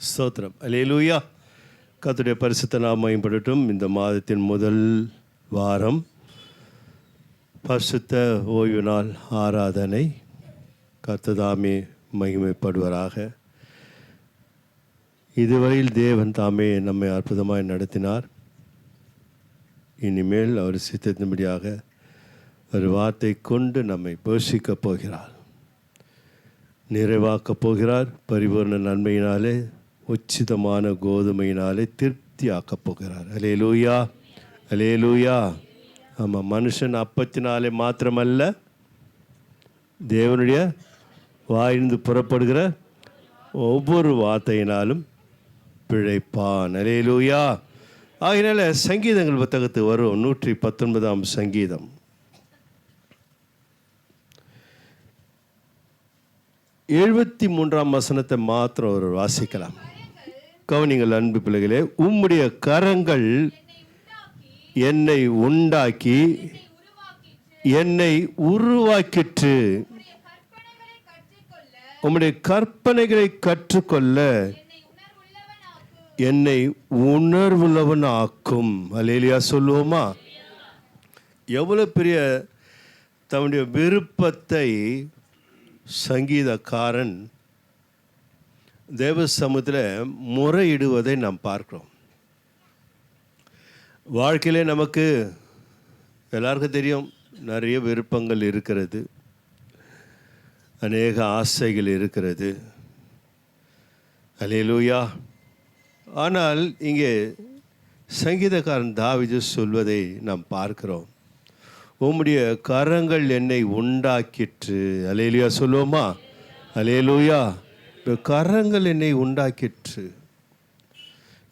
ஸ்தோத்திரம். அல்லேலூயா. கர்த்தருடைய பரிசுத்த நாமம் மகிமைப்படட்டும். இந்த மாதத்தின் முதல் வாரம் பரிசுத்த ஓய்வு நாள் ஆராதனை. கர்த்தர் தாமே மகிமைப்படுவராக. இதுவரையில் தேவன் தாமே நம்மை அற்புதமாய் நடத்தினார். இனிமேல் அவர் சித்தத்தின்படியாக ஒரு வார்த்தை கொண்டு நம்மை போஷிக்கப் போகிறார், நிறைவாக்கப் போகிறார். பரிபூர்ண நன்மையினாலே, உச்சிதமான கோதுமையினாலே திருப்தியாக்கப் போகிறார். அல்லேலூயா, அல்லேலூயா. ஆமாம், மனுஷன் அப்பத்தினாலே மாத்திரமல்ல, தேவனுடைய வாயிலிருந்து புறப்படுகிற ஒவ்வொரு வார்த்தையினாலும் பிழைப்பான். அல்லேலூயா. ஆகையினால சங்கீதங்கள் புத்தகத்துக்கு வரும் 119 சங்கீதம். 73 வசனத்தை மாத்திரம் ஒரு வாசிக்கலாம். கவனிங்கள் அன்பு பிள்ளைகளே. உம்முடைய கரங்கள் என்னை உண்டாக்கி என்னை உருவாக்கிற்று. உம்முடைய கற்பனைகளை கற்றுக்கொள்ள என்னை உணர்வுள்ளவன் ஆக்கும். அல்லேலூயா சொல்லுவோமா? எவ்வளோ பெரிய தன்னுடைய விருப்பத்தை சங்கீதக்காரன் தேவ சமூகத்தில் முறையிடுவதை நாம் பார்க்கிறோம். வாழ்க்கையிலே நமக்கு எல்லாருக்கும் தெரியும், நிறைய விருப்பங்கள் இருக்கிறது, அநேக ஆசைகள் இருக்கிறது. அல்லேலூயா. ஆனால் இங்கே சங்கீதக்காரன் தாவீது சொல்வதை நாம் பார்க்கிறோம். உம்முடைய கரங்கள் என்னை உண்டாக்கிற்று. அல்லேலூயா சொல்லுவோமா? அல்லேலூயா. கரங்கள் என்னை உண்டாக்கிற்று.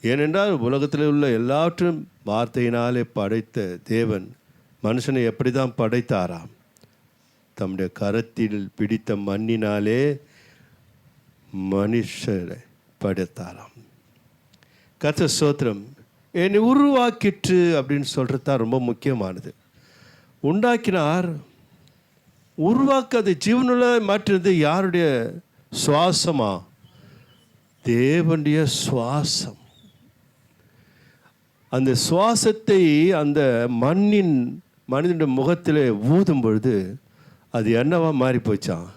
ஏனென்றால் உலகத்தில் உள்ள எல்லாவற்றும் வார்த்தையினாலே படைத்த தேவன் மனுஷனை எப்படி தான் படைத்தாராம்? தம்முடைய கரத்தில் பிடித்த மண்ணினாலே மனுஷரை படைத்தாராம். கர்த்தர் ஸ்தோத்திரம். என்னை உருவாக்கிற்று அப்படின்னு சொல்கிறது தான் ரொம்ப முக்கியமானது. உண்டாக்கினார், உருவாக்காத ஜீவனுள்ள மாற்றினது யாருடைய சுவாசமா? தேவனுடைய சுவாசம். அந்த சுவாசத்தை அந்த மனிதனுடைய முகத்தில் ஊதும் பொழுது அது என்னவா மாறி போச்சான்?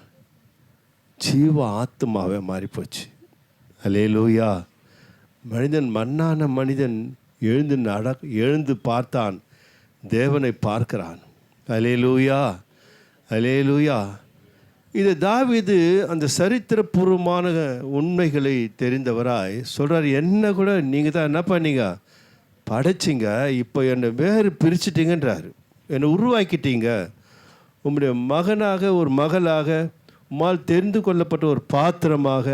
ஜீவ ஆத்மாவே மாறி போச்சு. அல்லேலூயா. மனிதன், மண்ணான மனிதன் எழுந்து பார்த்தான், தேவனை பார்க்கிறான். அல்லேலூயா, அல்லேலூயா. இது தாவீது அந்த சரித்திரபூர்வமான உண்மைகளை தெரிந்தவராய் சொல்கிறார். என்ன கூட நீங்கள் தான் என்ன பண்ணீங்க? படைச்சிங்க. இப்போ என்னை வேறு பிரிச்சிட்டிங்கன்றார். என்னை உருவாக்கிட்டீங்க. உம்முடைய மகனாக, ஒரு மகளாக, உம்மால் தெரிந்து கொள்ளப்பட்ட ஒரு பாத்திரமாக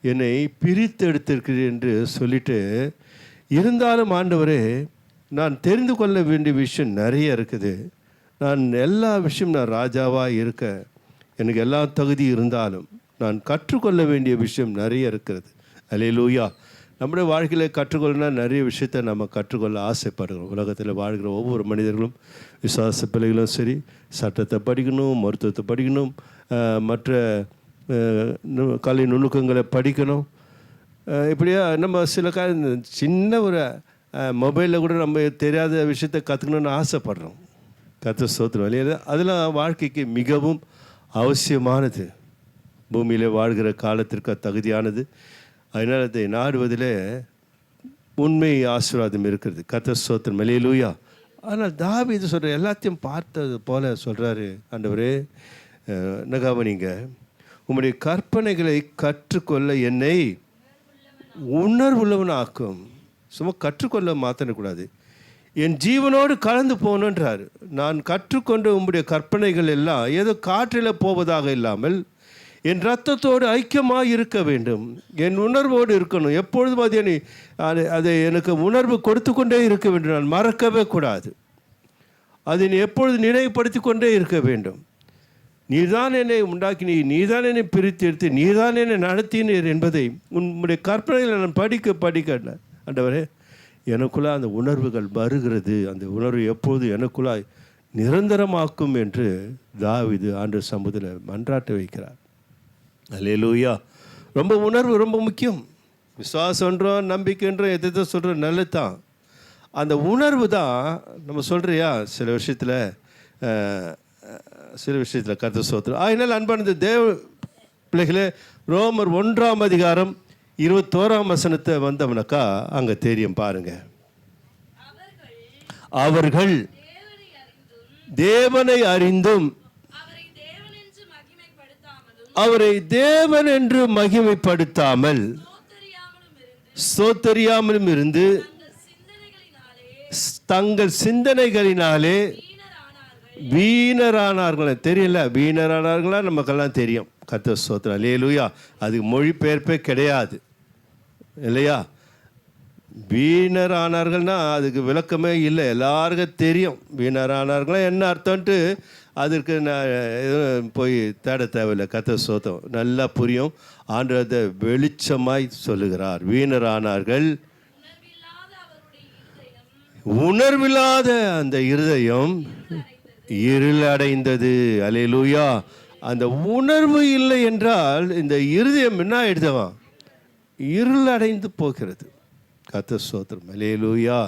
என்னை பிரித்து எடுத்திருக்கிறேன் என்று சொல்லிட்டு, இருந்தாலும் ஆண்டவரே, நான் தெரிந்து கொள்ள வேண்டிய விஷயம் நிறைய இருக்குது. நான் எல்லா விஷயம் நான் ராஜாவாக இருக்க எனக்கு எல்லா தகுதி இருந்தாலும் நான் கற்றுக்கொள்ள வேண்டிய விஷயம் நிறைய இருக்கிறது. அல்லேலூயா. நம்முடைய வாழ்க்கையில் கற்றுக்கொள்ளனா நிறைய விஷயத்தை நம்ம கற்றுக்கொள்ள ஆசைப்படுகிறோம். உலகத்தில் வாழ்கிற ஒவ்வொரு மனிதர்களும், விசுவாச பிள்ளைகளும் சரி, சட்டத்தை படிக்கணும், மருத்துவத்தை படிக்கணும், மற்ற கலை நுணுக்கங்களை படிக்கணும். இப்படியா நம்ம சில சின்ன ஒரு மொபைலில் கூட நம்ம தெரியாத விஷயத்தை கற்றுக்கணுன்னு ஆசைப்படுறோம். கர்த்தர் ஸ்தோத்திரம். இல்லையா? அதெல்லாம் வாழ்க்கைக்கு மிகவும் அவசியமானது, பூமியில் வாழ்கிற காலத்திற்கு தகுதியானது. அதனால் அதை நாடுவதில் உண்மை ஆசீர்வாதம் இருக்கிறது. கர்த்தர் ஸ்தோத்திரம். அல்லேலூயா. ஆனால் தாவீது சொல்கிற எல்லாத்தையும் பார்த்தது போல சொல்கிறாரு, ஆண்டவரே என்ன கவனிங்க, உம்முடைய கற்பனைகளை கற்றுக்கொள்ள என்னை உணர்வுள்ளவன் ஆக்கும். சும்மா கற்றுக்கொள்ள மாற்றக்கூடாது, என் ஜீவனோடு கலந்து போகணுன்றார். நான் கற்றுக்கொண்ட உம்முடைய கற்பனைகள் எல்லாம் ஏதோ காற்றில் போவதாக இல்லாமல் என் இரத்தத்தோடு ஐக்கியமாக இருக்க வேண்டும், என் உணர்வோடு இருக்கணும். எப்பொழுதும் அதை எனக்கு உணர்வு கொடுத்து கொண்டே இருக்க வேண்டும். நான் மறக்கவே கூடாது. அதை எப்பொழுது நினைவுபடுத்தி கொண்டே இருக்க வேண்டும். நீதான் என்னை உண்டாக்கினீர், நீதான் என்னை பிரித்து எடுத்து, நீதான் என்னை நடத்தினீர் என்பதை உன்னுடைய கற்பனைகளை நான் படிக்க ஆண்டவரே, எனக்குள்ளே அந்த உணர்வுகள் வருகிறது. அந்த உணர்வு எப்போது எனக்குள்ளாய் நிரந்தரமாக்கும் என்று தாவீது ஆண்டவர் சமூகத்தில் மன்றாட்ட வைக்கிறார். அல்லேலூயா. ரொம்ப உணர்வு ரொம்ப முக்கியம். விசுவாசன்றோம், நம்பிக்கைன்றோம், எதை சொல்கிறோம், நல்லது தான். அந்த உணர்வு தான் நம்ம சொல்கிறியா சில விஷயத்தில் கர்த்தர் ஸ்தோத்திரம். அதனால் அன்பானது தேவ பிள்ளைகளே, ரோமர் 1ஆம் அதிகாரம் 21ஆம் வசனத்தை வந்தவனக்கா அங்கே தெரியும் பாருங்க. அவர்கள் தேவனை அறிந்தும் அவரை தேவன் என்று மகிமைப்படுத்தாமல் ஸ்தோத்தரியாமலும் இருந்து தங்கள் சிந்தனைகளினாலே வீணரானார்கள். தெரியல, வீணரானார்களா நமக்கெல்லாம் தெரியும். கர்த்தர் ஸ்தோத்திரம், அல்லேலூயா. அதுக்கு மொழிபெயர்ப்பே கிடையாது இல்லையா? வீணரானார்கள்னா அதுக்கு விளக்கமே இல்லை, எல்லாருக்கும் தெரியும். வீணரானார்கள்னா என்ன அர்த்தம்ன்ட்டு அதற்கு நான் போய் தேட தேவையில்லை. கர்த்தர் ஸ்தோத்திரம், நல்லா புரியும். ஆண்டவர் அதை வெளிச்சமாய் சொல்லுகிறார். வீணரானார்கள், உணர்வில்லாத அந்த இருதயம் இருளடைந்தது. அல்லேலூயா. அந்த உணர்வு இல்லை என்றால் இந்த இருதயம் என்ன ஆயிடுதவா? இருளடைந்து போகிறது. கர்த்தர் ஸ்தோத்திரம், அல்லேலூயா.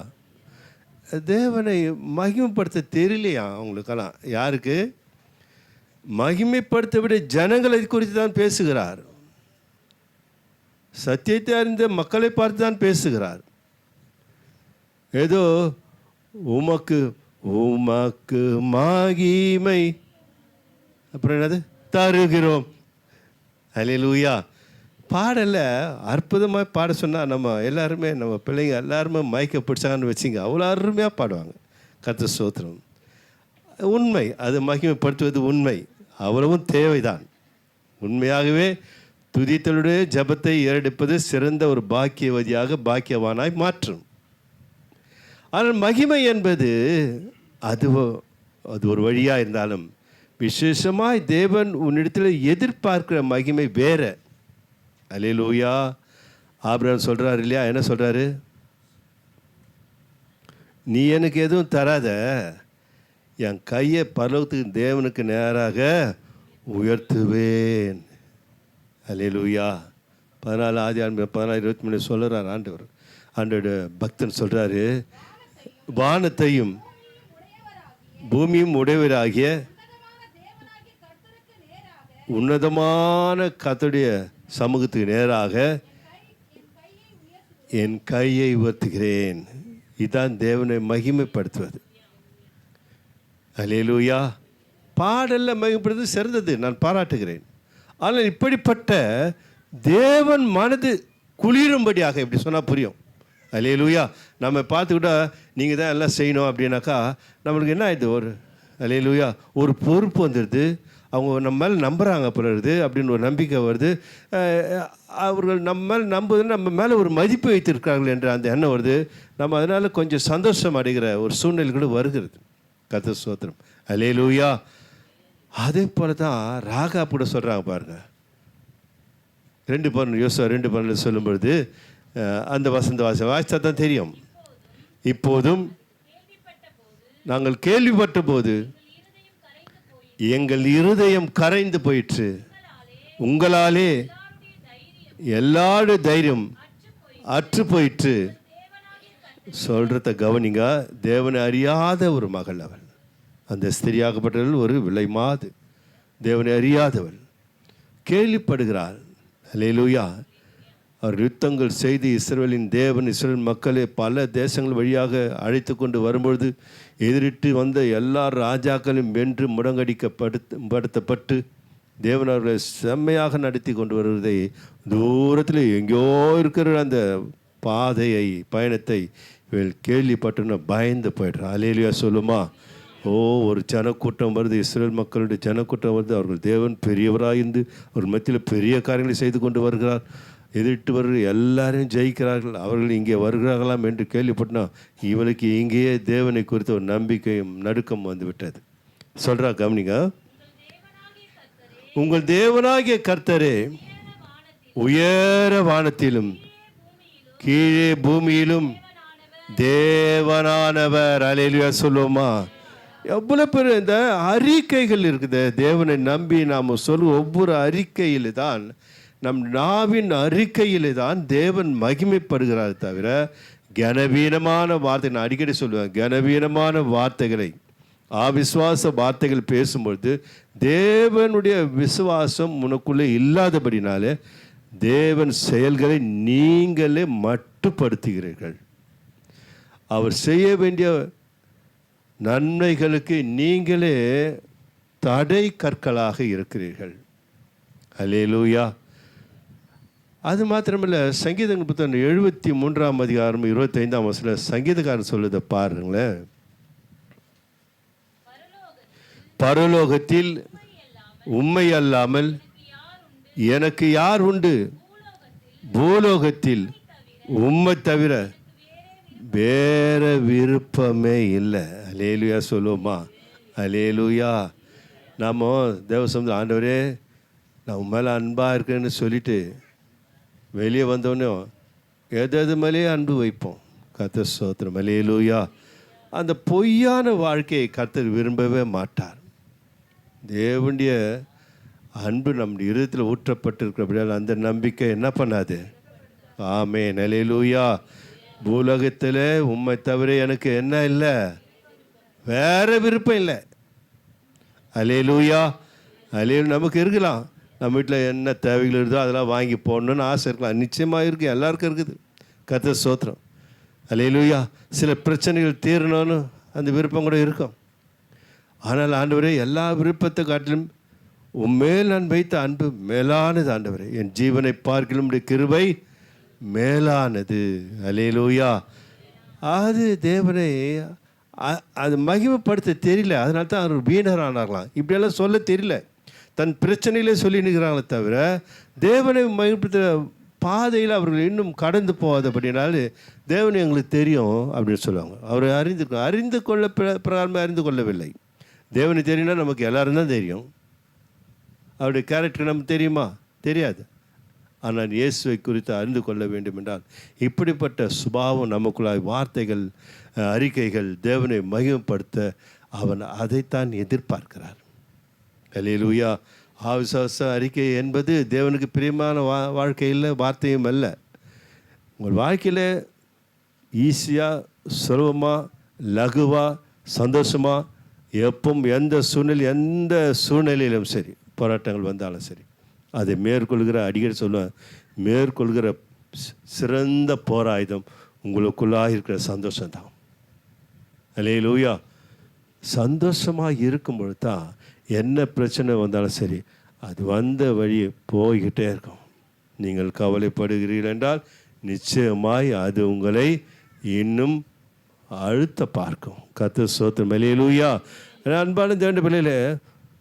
தேவனை மகிமைப்படுத்த தெரியலையா அவங்களுக்கெல்லாம்? யாருக்கு மகிமைப்படுத்த விட ஜனங்களை குறித்து தான் பேசுகிறார். சத்தியத்தை அறிந்த மக்களை பார்த்து தான் பேசுகிறார். ஏதோ உமக்கு உமக்கு மகிமை அப்புறம் என்னது தருகிறோம். அல்லேலூயா. பாடல அற்புதமாக பாட சொன்னால் நம்ம எல்லாருமே, நம்ம பிள்ளைங்க எல்லாருமே மயக்க பிடிச்சாங்கன்னு வச்சுங்க, அவ்வளோ அருமையாக பாடுவாங்க. கர்த்தர் ஸ்தோத்திரம். உண்மை, அது மகிமைப்படுத்துவது உண்மை, அவ்வளவும் தேவைதான். உண்மையாகவே துதித்தலுடைய ஜபத்தை ஏறெடுப்பது சிறந்த ஒரு பாக்கியவதியாக பாக்கியவானாய் மாற்றும். ஆனால் மகிமை என்பது அது ஒரு வழியாக இருந்தாலும் விசேஷமாய் தேவன் உன்னிடத்தில் எதிர்பார்க்கிற மகிமை வேற. அல்லேலூயா. ஆபிரகாம் சொல்கிறார் இல்லையா? என்ன சொல்கிறாரு? நீ எனக்கு எதுவும் தராத, என் கையை பரலோகத்துக்கு தேவனுக்கு நேராக உயர்த்துவேன். அல்லேலூயா. 14:14-23 சொல்கிறார் ஆண்டவர். ஆண்டோட பக்தன் சொல்கிறாரு, வானத்தையும் பூமியும் உடையவராகிய உன்னதமான கர்த்தருடைய சமூகத்துக்கு நேராக என் கையை உயர்த்துகிறேன். இதுதான் தேவனை மகிமைப்படுத்துவது. அல்லேலூயா. பாடல்ல மகிமைப்படுத்துவது சிறந்தது, நான் பாராட்டுகிறேன். ஆனால் இப்படிப்பட்ட தேவன் மனது குளிரும்படியாக, இப்படி சொன்னால் புரியும். அல்லேலூயா. நம்ம பார்த்துக்கிட்டா நீங்கள் தான் எல்லாம் செய்யணும் அப்படின்னாக்கா நம்மளுக்கு என்ன ஆயிடுது? ஒரு அல்லேலூயா ஒரு பொறுப்பு வந்துடுது. அவங்க நம்ம மேலே நம்புகிறாங்க போகிறது அப்படின்னு ஒரு நம்பிக்கை வருது. அவர்கள் நம்ம மேலே நம்புதுன்னு நம்ம மேலே ஒரு மதிப்பு வைத்திருக்கிறார்கள் என்ற அந்த எண்ணம் வருது. நம்ம அதனால் கொஞ்சம் சந்தோஷம் அடைகிற ஒரு சூழ்நிலை கூட வருகிறது. கர்த்தர் ஸ்தோத்திரம், அல்லேலூயா. அதே போல தான் ராகாப் கூட சொல்கிறாங்க பாருங்க. 2:12 சொல்லும்பொழுது அந்த வசந்த வாசித்தா தான் தெரியும். இப்போதும் நாங்கள் கேள்விப்பட்ட போது எங்கள் இருதயம் கரைந்து போயிற்று, உங்களாலே எல்லாருடைய தைரியம் அற்று போயிற்று. சொல்கிறத கவனிங்க. தேவனை அறியாத ஒரு மகள் அவள். அந்த ஸ்திரியாகப்பட்டவள் ஒரு விலை மாது, தேவனை அறியாதவள். கேள்விப்படுகிறாள். அல்லேலூயா. அவர் யுத்தங்கள் செய்து இஸ்ரவேலின் தேவன் இஸ்ரவேல் மக்களை பல தேசங்கள் வழியாக அழைத்து கொண்டு வரும்பொழுது எதிரிட்டு வந்த எல்லா ராஜாக்களையும் வென்று முடங்கடிக்கப்படுத்தப்பட்டு தேவன் அவர்களை செம்மையாக நடத்தி கொண்டு வருவதை தூரத்தில் எங்கேயோ இருக்கிற அந்த பாதையை பயணத்தை கேள்விப்பட்டுன்னு பயந்து போய்ட்றான். அல்லேலூயா சொல்லுமா? ஒரு ஜனக்கூட்டம் வருது, இஸ்ரவேல் மக்களுடைய ஜனக்கூட்டம் வருது. அவர்கள் தேவன் பெரியவராயிருந்து ஒரு மத்தியில் பெரிய காரியங்களை செய்து கொண்டு வருகிறார். எதிர்த்து வருகிற எல்லாரையும் ஜெயிக்கிறார்கள். அவர்கள் இங்கே வருகிறார்களாம் என்று கேள்விப்பட்டனா இவளுக்கு இங்கேயே தேவனை குறித்த ஒரு நம்பிக்கையும் நடுக்கம் வந்து விட்டது. சொல்கிறா கவனிங்க. உங்கள் தேவனாகிய கர்த்தரே உயர வானத்திலும் கீழே பூமியிலும் தேவனானவர். அல்லேலூயா சொல்லுவோமா? எவ்வளோ பேர் இந்த அறிக்கைகள் இருக்குது. தேவனை நம்பி நாம் சொல்லும் ஒவ்வொரு அறிக்கையில் தான் நம் நாவின் அறிக்கையிலே தான் தேவன் மகிமைப்படுகிறார் தவிர கனவீனமான வார்த்தை, நான் அடிக்கடி சொல்லுவேன், கனவீனமான வார்த்தைகளை அவிசுவாச வார்த்தைகள் பேசும்பொழுது தேவனுடைய விசுவாசம் உனக்குள்ளே இல்லாதபடினாலே தேவன் செயல்களை நீங்களே மட்டுப்படுத்துகிறீர்கள். அவர் செய்ய வேண்டிய நன்மைகளுக்கு நீங்களே தடை கற்களாக இருக்கிறீர்கள். அல்லேலூயா. அது மாத்திரமில்ல, சங்கீதங்கள் புத்தகம் 73 அதிகாரம் 25 சங்கீதக்காரன் சொல்லுதை பாருங்களேன். பரலோகத்தில் உம்மை அல்லாமல் எனக்கு யார் உண்டு? பூலோகத்தில் உம்மை தவிர வேற விருப்பமே இல்லை. அல்லேலூயா சொல்லுவோமா? அல்லேலூயா. நாம் தேவசம் ஆண்டவரே நான் உன் மேலே அன்பாக இருக்கேன்னு சொல்லிட்டு வெளியே வந்தோடனே எது மேலேயே அன்பு வைப்போம். கர்த்தர் ஸ்தோத்திரம். அல்லேலூயா. அந்த பொய்யான வாழ்க்கையை கர்த்தர் விரும்பவே மாட்டார். தேவனுடைய அன்பு நம்முடைய இருதயத்தில் ஊற்றப்பட்டிருக்கிறபடியால் அந்த நம்பிக்கை என்ன பண்ணாது? ஆமென். அல்லேலூயா. பூலோகத்தில் உம்மை தவிர எனக்கு என்ன இல்லை? வேற விருப்பம் இல்லை. அல்லேலூயா. அல்லேலூயா. நமக்கு இருக்கலாம், நம்ம வீட்டில் என்ன தேவைகள் இருக்குதோ அதெல்லாம் வாங்கி போடணுன்னு ஆசை இருக்கலாம். நிச்சயமாக இருக்குது, எல்லாருக்கும் இருக்குது. கர்த்தர் ஸ்தோத்திரம். அல்லேலூயா. சில பிரச்சனைகள் தீரணும்னு அந்த விருப்பம் கூட இருக்கும். ஆனால் ஆண்டவரே, எல்லா விருப்பத்தை காட்டிலும் உம்மேல் நான் வைத்த அன்பு மேலானது. ஆண்டவரே, என் ஜீவனை பார்க்கிலும் உடைய கிருபை மேலானது. அல்லேலூயா. அது தேவனை அது மகிமைப்படுத்த தெரியல, அதனால தான் அவர் வீணரானார்களாம். இப்படியெல்லாம் சொல்ல தெரியல, தன் பிரச்சனையிலே சொல்லி நிற்கிறாங்களே தவிர தேவனை மகிமைப்படுத்த பாதையில் அவர்கள் இன்னும் கடந்து போகாதபடினால தேவனை எங்களுக்கு தெரியும் அப்படின்னு சொல்லுவாங்க. அவர் அறிந்து கொள்ள பிரகாரமே அறிந்து கொள்ளவில்லை. தேவனை தெரியும்னா நமக்கு எல்லாரும் தான் தெரியும். அவருடைய கேரக்டர் நமக்கு தெரியுமா? தெரியாது. ஆனால் இயேசுவை குறித்து அறிந்து கொள்ள வேண்டும் என்றால் இப்படிப்பட்ட சுபாவம் நமக்குள்ளாய் வார்த்தைகள், அறிக்கைகள் தேவனை மகிமைப்படுத்த அவன் அதைத்தான் எதிர்பார்க்கிறார். அல்லேலூயா. அவிசுவாச அறிக்கை என்பது தேவனுக்கு பிரியமான வாழ்க்கையில் வார்த்தையும் அல்ல. உங்கள் வாழ்க்கையில் ஈஸியாக, சுலபமாக, லகுவாக, சந்தோஷமாக, எப்பவும் எந்த சூழ்நிலையிலும் சரி, போராட்டங்கள் வந்தாலும் சரி, அதை மேற்கொள்கிற, அடிக்கடி சொல்லுவேன், மேற்கொள்கிற சிறந்த போராயுதம் உங்களுக்குள்ளாக இருக்கிற சந்தோஷம்தான். அல்லேலூயா. சந்தோஷமாக இருக்கும்பொழுது தான் என்ன பிரச்சனை வந்தாலும் சரி, அது வந்த வழியை போய்கிட்டே இருக்கும். நீங்கள் கவலைப்படுகிறீர்கள் என்றால் நிச்சயமாய் அது உங்களை இன்னும் அழுத்த பார்க்கும். கர்த்தர் ஸ்தோத்திரம். அல்லேலூயா. அன்பான தேவனுடைய பிள்ளைகளே,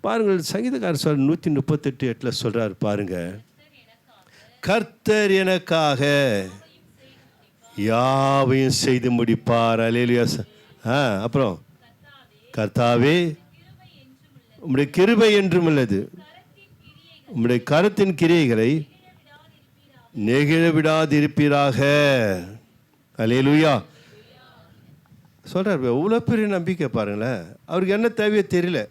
பாருங்கள், சங்கீதக்காரர் சொல் 138:8 சொல்கிறார் பாருங்க. கர்த்தர் எனக்காக யாவையும் செய்து முடிப்பார். அல்லேலூயா. அப்புறம் கர்த்தாவே உம்முடைய கிருபை என்றும் உள்ளது, உம்முடைய கரத்தின் கிரியைகளை நெகிழ விடாதிருப்பீராக. அல்லேலூயா சொல்கிறார். எவ்வளோ பெரிய நம்பிக்கை பாருங்களேன். அவருக்கு என்ன தேவையோ தெரியல,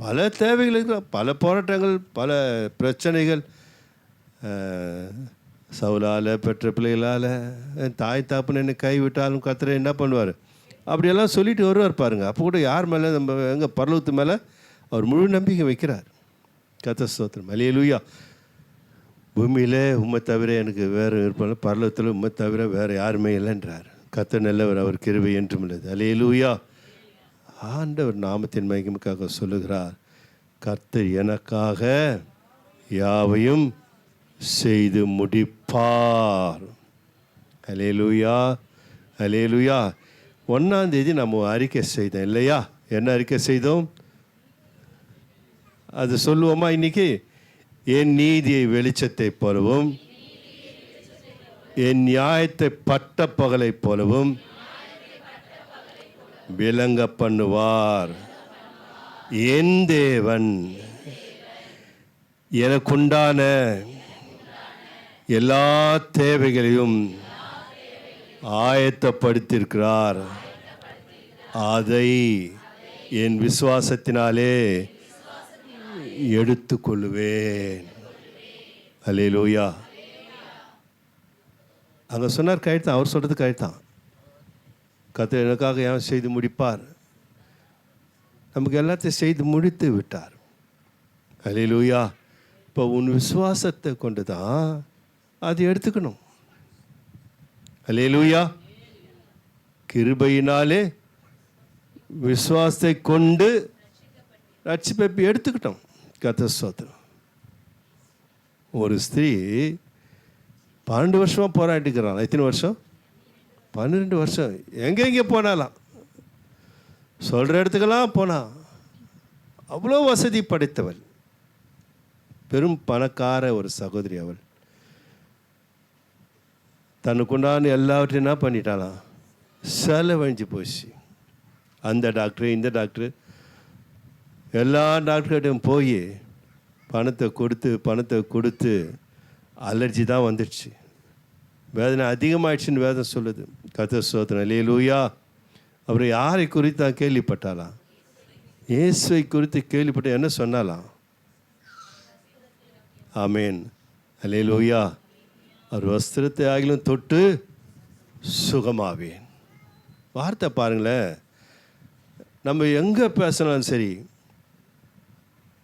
பல தேவைகள் இருக்கிற, பல போராட்டங்கள், பல பிரச்சனைகள், சவுலால், பெற்ற பிள்ளைகளால், தாய் தாப்புன்னு என்னை கைவிட்டாலும் கர்த்தர் என்ன பண்ணுவார்? அப்படியெல்லாம் சொல்லிட்டு வருவார் பாருங்க. அப்போ கூட யார் மேலே? நம்ம எங்கள் பரலோகத்து மேலே அவர் முழு நம்பிக்கை வைக்கிறார். கர்த்தர் ஸ்தோத்திரம். அல்லேலூயா. பூமியில் உம்மை தவிர எனக்கு வேறு இருப்பாங்க, பரலோகத்தில் உம்மை தவிர வேறு யாருமே இல்லைன்றார். கர்த்தர் நல்லவர், அவர் கிருபை என்றும் உள்ளது. அல்லேலூயா. ஆண்டவர் நாமத்தின் மகிமைக்காக சொல்லுகிறார், கர்த்தர் எனக்காக யாவையும் செய்து முடிப்பார். அல்லேலூயா. அல்லேலூயா. 1ஆம் தேதி நம்ம அறிக்கை செய்தோம் இல்லையா? என்ன அறிக்கை செய்தோம்? அது சொல்லுவோமா இன்னைக்கு? என் நீதியை வெளிச்சத்தை போலவும், என் நியாயத்தை பட்ட பகலை போலவும் விளங்க பண்ணுவார். என் தேவன் எனக்குண்டான எல்லா தேவைகளையும் ஆயத்தப்படுத்தியிருக்கிறார். அதை என் விசுவாசத்தினாலே எடுத்துக்கொள்ளுவேன். அல்லேலூயா. அங்கே சொன்னார் கரெக்ட் தான், அவர் சொல்கிறது கரெக்ட் தான். கர்த்தர் எனக்காக ஏன் செய்து முடிப்பார், நமக்கு எல்லாத்தையும் செய்து முடித்து விட்டார். அல்லேலூயா. இப்போ உன் விசுவாசத்தை கொண்டு தான் அது எடுத்துக்கணும். அல்லேலூயா. கிருபையினாலே விசுவாசத்தை கொண்டு ரட்சிப்பை எடுத்துக்கிட்டோம். கர்த்தர் ஸ்தோத்திரம். ஒரு ஸ்திரீ 12 வருஷமாக போராட்டிக்கிறான். எத்தனை வருஷம்? 12 வருஷம். எங்கே போனாலாம், சொல்கிற இடத்துக்கெல்லாம் போனான். அவ்வளோ வசதி படைத்தவள், பெரும் பணக்கார ஒரு சகோதரி. அவள் தனக்குண்டான எல்லாவற்றையும் என்ன பண்ணிட்டாலாம், செலவழிஞ்சு போச்சு. அந்த டாக்டரு இந்த டாக்டரு எல்லா டாக்டர்கிட்டையும் போய் பணத்தை கொடுத்து அலர்ஜி தான் வந்துடுச்சு. வேதனை அதிகமாகிடுச்சின்னு வேதம் சொல்லுது. கர்த்தர் ஸ்தோத்திரம். அல்லேலூயா. அப்புறம் யாரை குறித்து தான் கேள்விப்பட்டாலாம்? இயேசுவை குறித்து கேள்விப்பட்ட என்ன சொன்னாலாம்? ஆமேன். அல்லேலூயா. அவர் வஸ்திரத்தை ஆகிலும் தொட்டு சுகமாவேன். வார்த்தை பாருங்களேன். நம்ம எங்கே பேசினாலும் சரி,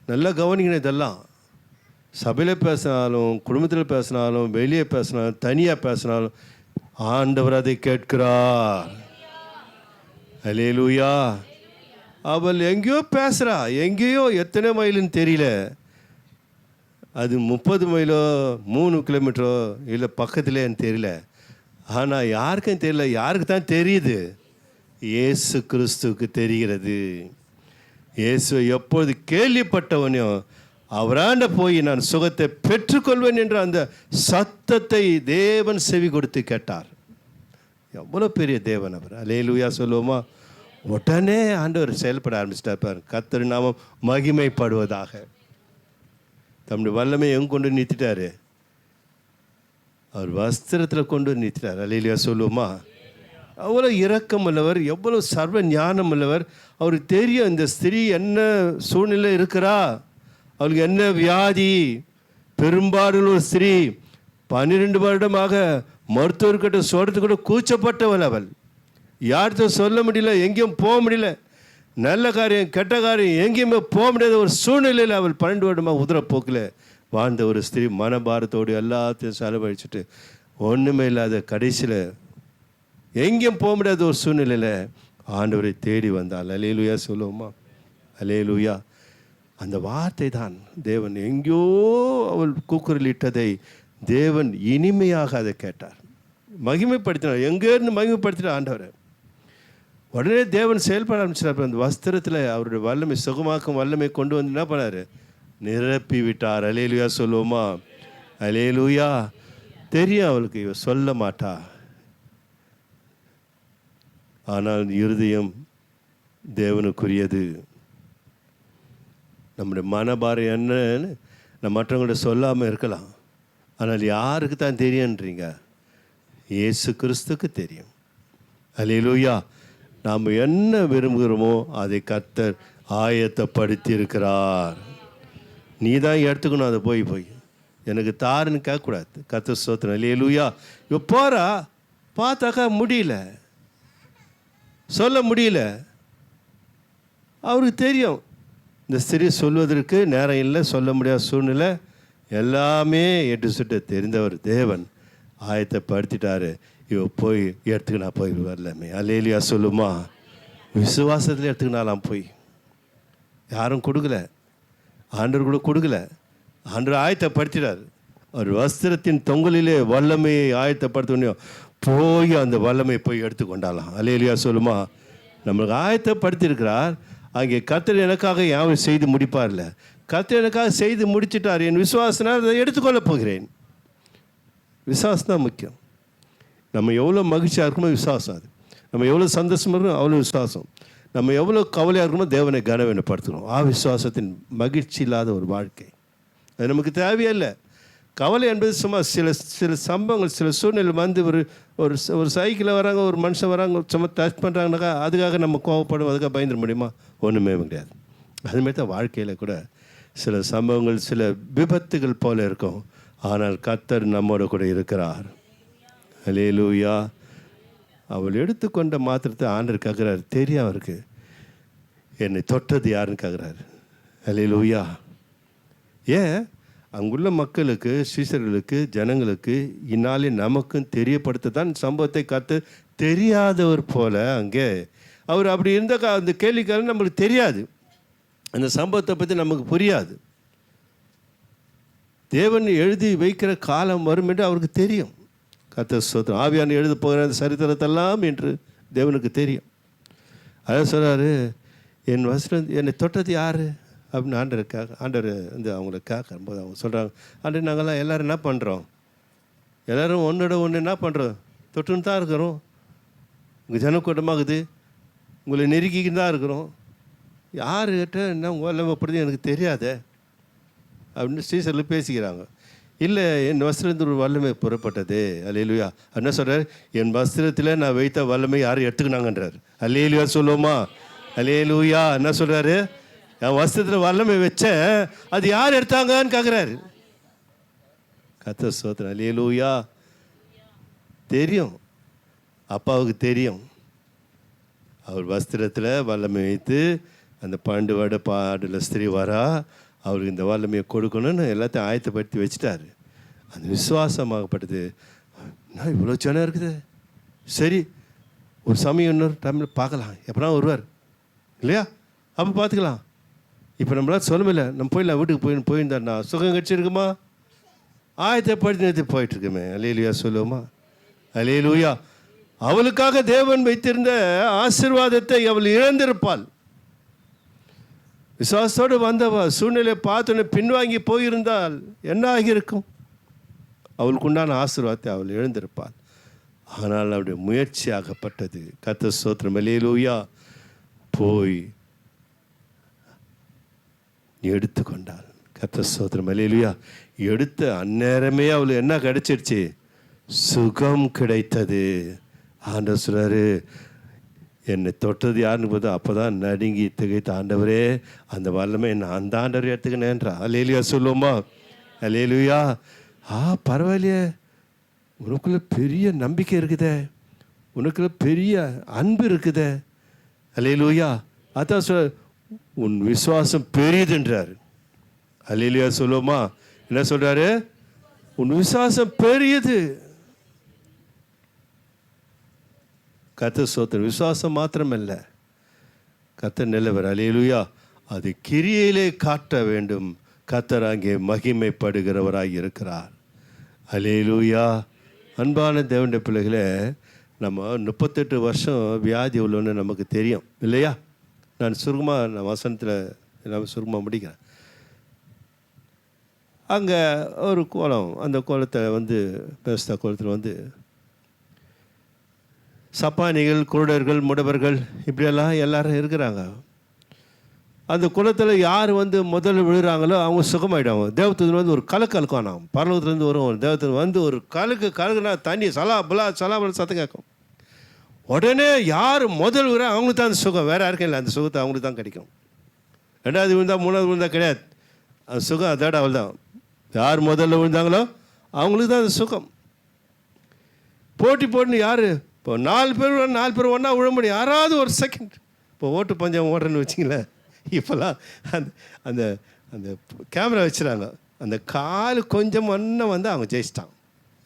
நல்லா கவனிக்கணும். இதெல்லாம் சபையில் பேசினாலும், குடும்பத்தில் பேசினாலும், வெளியே பேசினாலும், தனியாக பேசினாலும் ஆண்டவர் அதை கேட்கிறார். அல்லேலூயா. அவள் எங்கேயோ பேசுகிறா, எங்கேயோ எத்தனை மைலுன்னு தெரியல. அது 30 மைலோ 3 கிலோமீட்டரோ இல்லை பக்கத்துலேன்னு தெரியல. ஆனால் யாருக்கும் தெரியல. யாருக்கு தான் தெரியுது? இயேசு கிறிஸ்துவுக்கு தெரிகிறது. இயேசுவை எப்பொழுது கேள்விப்பட்டவனையும் அவராண்ட போய் நான் சுகத்தை பெற்றுக்கொள்வேன் என்ற அந்த சத்தத்தை தேவன் செவி கொடுத்து கேட்டார். எவ்வளோ பெரிய தேவன் அவர். அல்லேலூயா சொல்லுவோமா? உடனே ஆண்டவர் செயல்பட ஆரம்பிச்சிட்டார். கர்த்தர் நாமம் மகிமைப்படுவதாக. தம்முடைய வல்லமை எங்கே கொண்டு நிறுத்திட்டாரு? அவர் வஸ்திரத்தில் கொண்டு நிறுத்திட்டார். அல்லேலூயா சொல்லுவோமா? அவ்வளோ இரக்கம் உள்ளவர், எவ்வளோ சர்வ ஞானம் உள்ளவர். அவருக்கு தெரியும் இந்த ஸ்திரீ என்ன சூழ்நிலை இருக்கிறா, அவளுக்கு என்ன வியாதி. பெரும்பாலும் ஒரு ஸ்திரீ 12 வருடமாக மருத்துவர்கிட்ட சொல்கிறது கூட கூச்சப்பட்டவள். அவள் யார்கிட்ட சொல்ல முடியல, எங்கேயும் போக முடியல. நல்ல காரியம் கெட்ட காரியம் எங்கேயுமே போக முடியாத ஒரு சூழ்நிலையில் அவள் 12 வருடமாக உதிரப்போக்கில் வாழ்ந்த ஒரு ஸ்திரீ மனபாரத்தோடு எல்லாத்தையும் செலவழிச்சுட்டு ஒன்றுமே இல்லாத கடைசியில் எங்கேயும் போக முடியாத ஒரு சூழ்நிலையில் ஆண்டவரை தேடி வந்தாள். அல்லேலூயா சொல்லுவோமா? அல்லேலூயா. அந்த வார்த்தை தான் தேவன் எங்கேயோ அவள் கூக்குரலிட்டதை தேவன் இனிமையாக அதை கேட்டார், மகிமைப்படுத்தினார். எங்கேருந்து மகிமைப்படுத்தினார் ஆண்டவரை. உடனே தேவன் செயல்பட ஆரம்பிச்சார். அந்த வஸ்திரத்தில் அவருடைய வல்லமை, சுகமாக்கும் வல்லமை கொண்டு வந்து என்ன பண்ணார்? நிரப்பி விட்டார். அல்லேலூயா சொல்லுவோமா? அல்லேலூயா. தெரியும் அவளுக்கு இவ சொல்ல மாட்டா, ஆனால் இருதயம் தேவனுக்குரியது. நம்முடைய மனபாரம் என்னன்னு நம்ம மற்றவங்கள்ட்ட சொல்லாமல் இருக்கலாம், ஆனால் யாருக்கு தான் தெரியுன்றீங்க? இயேசு கிறிஸ்துக்கு தெரியும். அல்லேலூயா. நாம் என்ன விரும்புகிறோமோ அதை கர்த்தர் ஆயத்தப்படுத்தி இருக்கிறார். நீ தான் எடுத்துக்கணும். அதை போய் எனக்கு தாருன்னு கேட்கக்கூடாது. கர்த்தர் ஸ்தோத்திரம். அல்லேலூயா. இப்போ போகிறா, பார்த்தாக்கா முடியல, சொல்ல முடியல. அவருக்கு தெரியும் இந்த ஸ்திரீ சொல்வதற்கு நேரம் இல்லை, சொல்ல முடியாத சூழ்நிலை. எல்லாமே எட்டு சுட்ட தெரிந்தவர் தேவன் ஆயத்தப்படுத்திட்டாரு. இவ போய் எடுத்துக்கினா போய் வரலாமே. அல்லேலூயா சொல்லுமா? விசுவாசத்தில் எடுத்துக்கினாலாம். போய் யாரும் கொடுக்கல, ஆண்டவர் கூட கொடுக்கல. ஆண்டவர் ஆயத்தப்படுத்திட்டார். ஒரு வஸ்திரத்தின் தொங்கலிலே வல்லமையை ஆயத்தப்படுத்தணும். போய் அந்த வல்லமை போய் எடுத்துக்கொண்டாலாம். அல்லேலூயா சொல்லுமா? நம்மளுக்கு ஆயத்தப்படுத்தியிருக்கிறார். அங்கே கர்த்தர் எனக்காக யாவும் செய்து முடிப்பார்ல, கர்த்தர் எனக்காக செய்து முடிச்சிட்டார். என் விசுவாசனால் அதை எடுத்துக்கொள்ளப் போகிறேன். விசுவாசம் தான் முக்கியம். நம்ம எவ்வளோ மகிழ்ச்சியாக இருக்குமோ விசுவாசம். அது நம்ம எவ்வளோ சந்தோஷமாக இருக்கணும் அவ்வளோ விசுவாசம். நம்ம எவ்வளோ கவலையாக இருக்கணுமோ தேவனை கனவீனப்படுத்தணும். விசுவாசத்தின் மகிழ்ச்சி இல்லாத ஒரு வாழ்க்கை அது நமக்கு தேவையில்லை. கவலை என்பது சும்மா சில சம்பவங்கள், சில சூழ்நிலை வந்து ஒரு சைக்கிளில் வராங்க, ஒரு மனுஷன் வராங்க, சும்மா டச் பண்ணுறாங்கனாக்கா அதுக்காக நம்ம கோவப்படும், அதுக்காக பயந்துட முடியுமா? ஒன்றுமே கிடையாது. அதுமாரி தான் வாழ்க்கையில் கூட சில சம்பவங்கள், சில விபத்துகள் போல் இருக்கும். ஆனால் கர்த்தர் நம்மோட கூட இருக்கிறார். அல்லேலூயா. அவள் எடுத்துக்கொண்ட மாத்திரத்தை ஆண்டவர் கேட்குறாரு. தெரியும் அவருக்கு என்னை தொட்டது யாருன்னு கேட்குறாரு. அல்லேலூயா. ஏன் அங்குள்ள மக்களுக்கு, சீசர்களுக்கு, ஜனங்களுக்கு இந்நாளே நமக்கும் தெரியப்படுத்த தான் சம்பவத்தை கற்று தெரியாதவர் போல அங்கே அவர் அப்படி இருந்த அந்த கேள்விக்காரன் நம்மளுக்கு தெரியாது. அந்த சம்பவத்தை பற்றி நமக்கு புரியாது. தேவன் எழுதி வைக்கிற காலம் வரும் என்று அவருக்கு தெரியும். கர்த்தர் ஸ்தோத்திரம். ஆவியான எழுத போகிற அந்த சரித்திரத்தெல்லாம் என்று தேவனுக்கு தெரியும். அதான் சொல்கிறாரு, என் வசனம் என்னை தொட்டது யார் அப்படின்னு ஆண்டவர் வந்து அவங்கள கேட்கும்போது அவங்க சொல்கிறாங்க, ஆண்டவர் நாங்கள்லாம் எல்லோரும் என்ன பண்ணுறோம், எல்லோரும் ஒன்றோட ஒன்று என்ன பண்ணுறோம், தொட்டுன்னு தான் இருக்கிறோம். உங்கள் ஜனக்கூட்டமாகுது, உங்களை நெருக்கிக்கிட்டு தான் இருக்கிறோம். யாருக்கிட்ட என்ன உங்கள் வல்லமைப்படுது எனக்கு தெரியாத அப்படின்னு ஸ்ரீசரில் பேசிக்கிறாங்க. இல்லை, என் வஸ்திரத்தில் ஒரு வல்லமை புறப்பட்டது. அல்லேலூயா. என்ன சொல்கிறார், என் வஸ்திரத்தில் நான் வைத்த வல்லமை யாரும் எடுத்துக்கினாங்கன்றார். அல்லேலூயா சொல்லுவோமா? அல்லேலூயா. என்ன சொல்கிறாரு, என் வஸ்திரத்தில் வல்லமை வச்சேன், அது யார் எடுத்தாங்கன்னு கேட்குறாரு. கர்த்தர் ஸ்தோத்திரம். அல்லேலூயா. தெரியும், அப்பாவுக்கு தெரியும். அவர் வஸ்திரத்தில் வல்லமை வைத்து அந்த 12 வருட பாடல ஸ்திரீ வரா, அவருக்கு இந்த வல்லமையை கொடுக்கணும்னு எல்லாத்தையும் ஆயத்தப்படுத்தி வச்சுட்டாரு. அந்த விசுவாசமாகப்பட்டது. நான் இவ்வளோ ஜனம் இருக்குது, சரி ஒரு சமயம் இன்னொரு டைமில் பார்க்கலாம், எப்படா வருவார் இல்லையா, அப்போ பார்த்துக்கலாம். இப்போ நம்மளால் சொல்ல முடியல, நம்ம போயிடலாம், வீட்டுக்கு போயிருந்தாருண்ணா சுகம் கிடச்சிருக்குமா, ஆயத்தப்படுத்தி போயிட்டுருக்குமே. அல்லேலூயா சொல்லுவோமா? அல்லேலூயா. அவளுக்காக தேவன் வைத்திருந்த ஆசீர்வாதத்தை அவள் இழந்திருப்பாள். விசுவாசத்தோடு வந்தவ சூழ்நிலையை பார்த்தோன்னே பின்வாங்கி போயிருந்தால் என்ன ஆகியிருக்கும்? அவளுக்குண்டான ஆசீர்வாதத்தை அவள் இழந்திருப்பாள். ஆனால் அவருடைய முயற்சியாகப்பட்டது. கர்த்தர் ஸ்தோத்திரம். அல்லேலூயா. போய் எடுத்துக்கொண்டாள். கர்த்தர் ஸ்தோத்திரம். அல்லேலூயா. எடுத்த அந்நேரமே அவளுக்கு என்ன கிடைச்சிருச்சு? சுகம் கிடைத்தது. ஆண்டவர் சொல்றாரு, என்னை தொட்டது யாருன்னு பார்த்தா அப்போ தான் நடுங்கி திகைத்த, ஆண்டவரே அந்த வல்லமை நான் அந்த ஆண்டவர் எடுத்துக்கினேன்றா. அல்லேலூயா சொல்லுவோமா? அல்லேலூயா. பரவாயில்லையே, உனக்குள்ள பெரிய நம்பிக்கை இருக்குதே, உனக்குள்ள பெரிய அன்பு இருக்குதே. அல்லேலூயா. அதான் சொல்ல, உன் விசுவாசம் பெரியதுன்றார். அல்லேலூயா சொல்லுவோமா? என்ன சொல்றாரு? உன் விசுவாசம் பெரியது. கர்த்தர் ஸ்தோத்திரம். விசுவாசம் மாத்திரமல்ல, கர்த்தர் நல்லவர். அல்லேலூயா. அது கிரியையிலே காட்ட வேண்டும். கர்த்தர் அங்கே மகிமைப்படுகிறவராய் இருக்கிறார். அல்லேலூயா. அன்பான தேவனுடைய பிள்ளைகளே, நம்ம 38 வருஷம் வியாதி உள்ளோன்னு நமக்கு தெரியும் இல்லையா? நான் வசனத்தில் நான் சுருக்கமாக முடிக்கிறேன். அங்கே ஒரு கோலம், அந்த கோலத்தில் வந்து பெஸ்தா கோலத்தில் வந்து சப்பானிகள், குருடர்கள், முடவர்கள் இப்படியெல்லாம் எல்லாரும் இருக்கிறாங்க. அந்த குளத்தில் யார் வந்து முதல்ல விழுறாங்களோ அவங்க சுகமாயிடுவாங்க. தேவதூதன் வந்து ஒரு கலக்கானா, பரலோகத்துலேருந்து வரும் தேவதூதன் வந்து ஒரு கலக்குனா தண்ணி சலா புலா சத்தம் கேட்கும். உடனே யார் முதல் விழுறா அவங்களுக்கு தான் அந்த சுகம், வேறு யாருக்கும் இல்லை. அந்த சுகத்தை அவங்களுக்கு தான் கிடைக்கும். 2வது விழுந்தா 3வது விழுந்தா கிடையாது. அந்த சுகம் அதோட அவள் தான். யார் முதல்ல விழுந்தாங்களோ அவங்களுக்கு தான் அந்த சுகம். போட்டுன்னு யார் இப்போ 4 பேர் ஒன்றா விழ முடியும். யாராவது ஒரு செகண்ட், இப்போ ஓட்டு பஞ்சம் ஓடுறேன்னு வச்சிங்களேன், இப்போல்லாம் அந்த அந்த அந்த கேமரா வச்சுறாங்க. அந்த கால் கொஞ்சம் ஒன்றும் வந்து அவங்க ஜெயிச்சிட்டான்.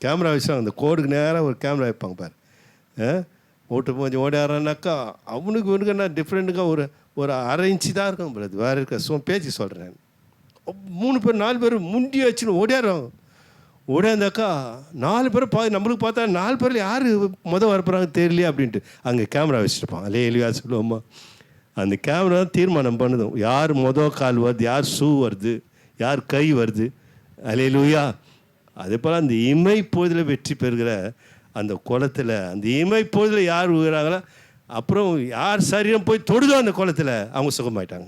கேமரா வச்சுறாங்க, அந்த கோடுக்கு நேராக ஒரு கேமரா வைப்பாங்க பாரு. ஓட்டு பஞ்சம் ஓடாறானாக்கா அவனுக்கு என்ன டிஃப்ரெண்ட்டுக்காக ஒரு அரை இன்ச்சு தான் இருக்கும். வேறு இருக்க பேச்சு சொல்கிறேன். 3 பேர் 4 பேர் முண்டி வச்சுன்னு ஓடியாடுறாங்க. ஓடியாந்தாக்கா 4 பேர் நம்மளுக்கு பார்த்தா 4 பேரில் யார் வரப்போகிறாங்க தெரியலையே அப்படின்ட்டு அங்கே கேமரா வச்சுருப்பான். அல்லேலூயா சொல்லுவோமா? அந்த கேமரா தான் தீர்மானம் பண்ணுதும், யார் கால் வருது, யார் ஷூ வருது, யார் கை வருது. அல்லேலூயா. அதே போல் அந்த இமைப்பொழுதில் வெற்றி பெறுகிற அந்த குளத்தில், அந்த இமைப்பொழுதில் யார் விழுகிறாங்களோ, அப்புறம் யார் சரீரம் போய் தொடுதோ அந்த குளத்தில் அவங்க சுகமாயிட்டாங்க.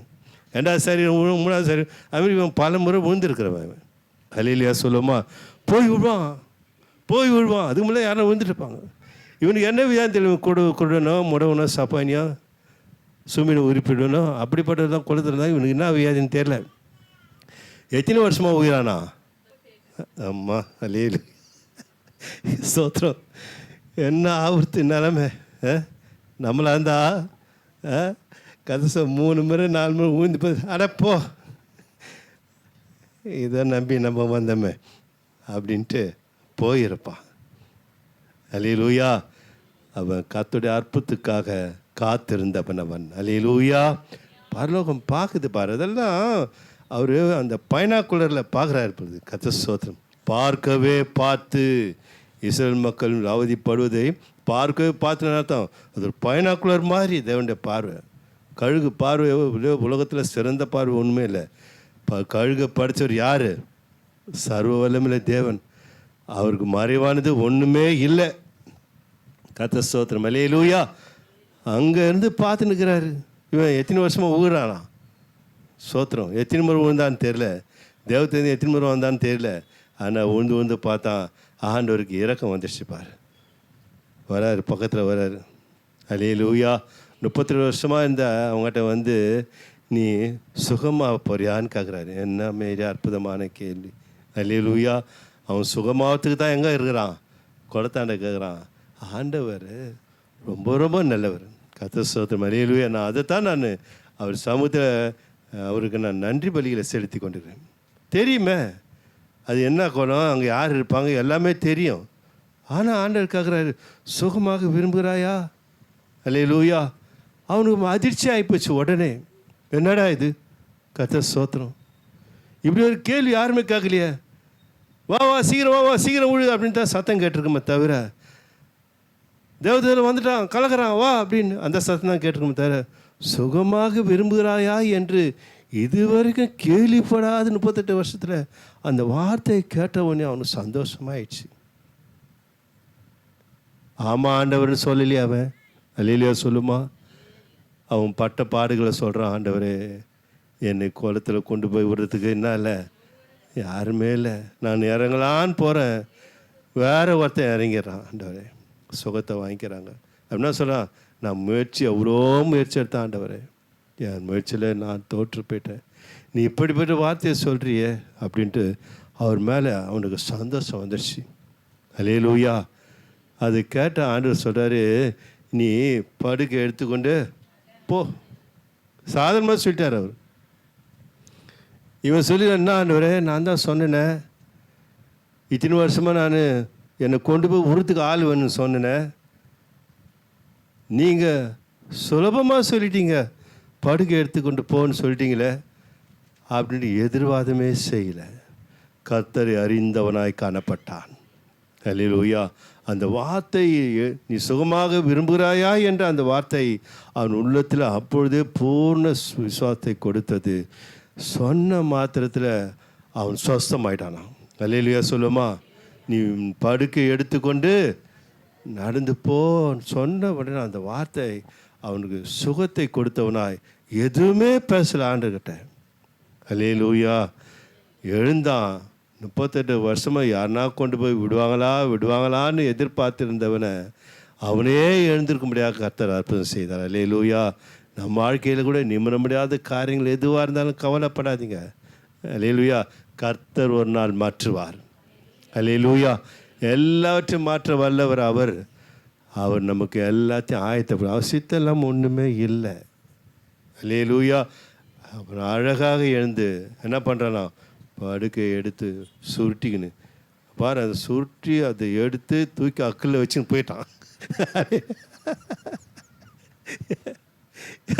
2வது சரீரம், 3வது சரீரம், அதுமாதிரி இவன் பல முறை விழுந்துருக்கிறவன். அல்லேலூயா சொல்லுவோமா? போய் விழுவான். அதுக்கு முன்னே யாரும் விழுந்துட்டுருப்பாங்க. இவனுக்கு என்ன வியாதி தெரியும்? குடணும், முடவனோ, சப்பானியோ, சுமினை உரிப்பிடணும், அப்படிப்பட்டது தான் குளத்தில் தான். இவனுக்கு என்ன வியாதின்னு தெரியல. எத்தனை வருஷமாக உயிரானா? அம்மா அலேலு ஸ்தோத்திரம். என்ன ஆவர்த்து நிலமை நம்மளா இருந்தா கதசம் 3 முறை 4 முறை ஊந்து போய் அடப்போ இதை நம்பி நம்ம வந்தோமே அப்படின்ட்டு போயிருப்பான். அல்லேலூயா. அவன் கர்த்தருடைய அற்புதத்துக்காக காத்திருந்தவன் அவன். அல்லேலூயா. பரலோகம் பார்க்குது பாரு. அதெல்லாம் அவர் அந்த பைனாக்குலரில் பார்க்குறாரு. கர்த்தர் ஸ்தோத்திரம். பார்க்கவே பார்த்து இஸ்ரவேல் மக்கள் அவதிப்படுவதை பார்க்கவே பார்த்துன்னு அர்த்தம். அது ஒரு பைனாக்குலர் மாதிரி தேவனுடைய பார்வை. கழுகு பார்வை உலகத்தில் சிறந்த பார்வை ஒன்றுமே இல்லை. கழுகை படித்தவர் யார்? சர்வ வல்லமையுள்ள தேவன். அவருக்கு மறைவானது ஒன்றுமே இல்லை. கர்த்தர் ஸ்தோத்திரம். அல்லேலூயா. அங்கே இருந்து பார்த்து நிற்கிறாரு. இவன் எத்தனை வருஷமாக ஊகிறானா? ஸ்தோத்திரம். எத்தனை முறை விழுந்தான்னு தெரில, தேவத்திலேருந்து எத்தனை முறை வந்தான்னு தெரில. ஆனால் உழுந்து பார்த்தான். ஆண்டவருக்கு இறக்கம் வந்துடுச்சு பாரு. வராரு, பக்கத்தில் வராரு. அல்லேலூயா. 32 வருஷமாக இருந்த அவங்ககிட்ட வந்து நீ சுகமாக போறியான்னு கேட்குறாரு. என்ன மாரி அற்புதமான கேள்வி. அல்லேலூயா. அவன் சுகமாகத்துக்கு தான் எங்கே இருக்கிறான்? குளத்தாண்ட கேட்குறான். ஆண்டவர் ரொம்ப ரொம்ப நல்லவர். கர்த்தர் ஸ்தோத்திரம். அல்லேலூயா. நான் அதைத்தான் நான் அவர் சமூகத்தில் அவருக்கு நான் நன்றி பலிகளை செலுத்தி கொண்டிருக்கிறேன். தெரியுமே அது என்ன குணம், அங்கே யார் இருப்பாங்க, எல்லாமே தெரியும். ஆனால் ஆண்டவர் கேட்குறாரு, சுகமாக விரும்புகிறாயா? அல்லேலூயா. அவனுக்கு அதிர்ச்சி ஆகிப்போச்சு உடனே. என்னடா இது? கர்த்தர் ஸ்தோத்திரம். இப்படி ஒரு கேள்வி யாருமே கேட்கலையே. வா வா சீக்கிரம், வா வா சீக்கிரம் விழு அப்படின்னு தான் சத்தம் கேட்டிருக்குமே தவிர, தேவதையில் வந்துட்டான் கலக்கிறான் வா அப்படின்னு அந்த சத்தம் தான் கேட்டிருக்குமே தவிர, சுகமாக விரும்புகிறாயா என்று இதுவரைக்கும் கேள்விப்படாத 38 வருஷத்தில் அந்த வார்த்தையை கேட்டவொடனே அவனுக்கு சந்தோஷமாயிடுச்சு. ஆமாம் ஆண்டவர்னு சொல்லலையே அவன். அல்லேலூயா சொல்லுமா. அவன் பட்ட பாடுகளை சொல்கிறான். ஆண்டவரே என்னை குளத்தில் கொண்டு போய் விடுறதுக்கு என்ன இல்லை, யாருமே இல்லை. நான் இறங்கலான்னு போகிறேன், வேற ஒருத்தன் இறங்கிடுறான். ஆண்டவரே சுகத்தை வாங்கிக்கிறாங்க அப்படின்னா சொல்கிறான். நான் எவ்வளோ முயற்சி எடுத்தேன் ஆண்டவரே, என் முயற்சியில் நான் தோற்று போயிட்டேன், நீ இப்படிப்பட்ட வார்த்தையை சொல்கிறியே அப்படின்ட்டு அவர் மேலே அவனுக்கு சந்தோஷம் வந்துடுச்சு. அல்லேலூயா. அது கேட்ட ஆண்டவர் சொல்கிறாரு, நீ படுக்கை எடுத்துக்கொண்டு போ. சாதாரணமாக சொல்லிட்டார் அவர். இவன் சொல்லி என்ன ஆண்டவரே, நான் தான் சொன்னேனே இத்தனை வருஷமாக நான் என்னை கொண்டு போய் உருத்துக்கு ஆள் வேணும்னு சொன்னேன், நீங்கள் சுலபமாக சொல்லிட்டீங்க, படுக்கை எடுத்துக்கொண்டு போன்னு சொல்லிட்டீங்களே அப்படின்னு எதிர்வாதமே செய்யலை. கர்த்தரை அறிந்தவனாய் காணப்பட்டான். அல்லேலூயா. அந்த வார்த்தை நீ சுகமாக விரும்புகிறாயா என்ற அந்த வார்த்தை அவன் உள்ளத்தில் அப்பொழுதே பூர்ண விசுவாசத்தை கொடுத்தது. சொன்ன மாத்திரத்தில் அவன் சொஸ்தமாயிட்டானான். அல்லேலூயா சொல்லுமா. நீ படுக்கை எடுத்துக்கொண்டு நடந்து போ சொன்ன உடனே அந்த வார்த்தை அவனுக்கு சுகத்தை கொடுத்தவனாய் எதுவுமே பேசல ஆண்டுகிட்ட. அல்லேலூயா. எழுந்தான். 38 வருஷமாக யாருனா கொண்டு போய் விடுவாங்களான்னு எதிர்பார்த்துருந்தவனை அவனே எழுந்திருக்க முடியாத கர்த்தர் அற்புதம் செய்தார். அல்லேலூயா. நம்ம வாழ்க்கையில் கூட நிமிர முடியாத காரியங்கள் எதுவாக இருந்தாலும் கவலைப்படாதீங்க. அல்லேலூயா. கர்த்தர் ஒரு நாள் மாற்றுவார். அல்லேலூயா. எல்லாவற்றையும் மாற்ற வல்லவர் அவர். அவர் நமக்கு எல்லாத்தையும் ஆயத்தப்படும். அவர் சித்தெல்லாம் ஒன்றுமே இல்லை. அல்லேலூயா. அப்புறம் அழகாக எழுந்து என்ன பண்ணுறானா, படுக்கை எடுத்து சுருட்டிக்கின்னு பாரு, அதை சுருட்டி அதை எடுத்து தூக்கி அக்கில் வச்சுன்னு போயிட்டான்.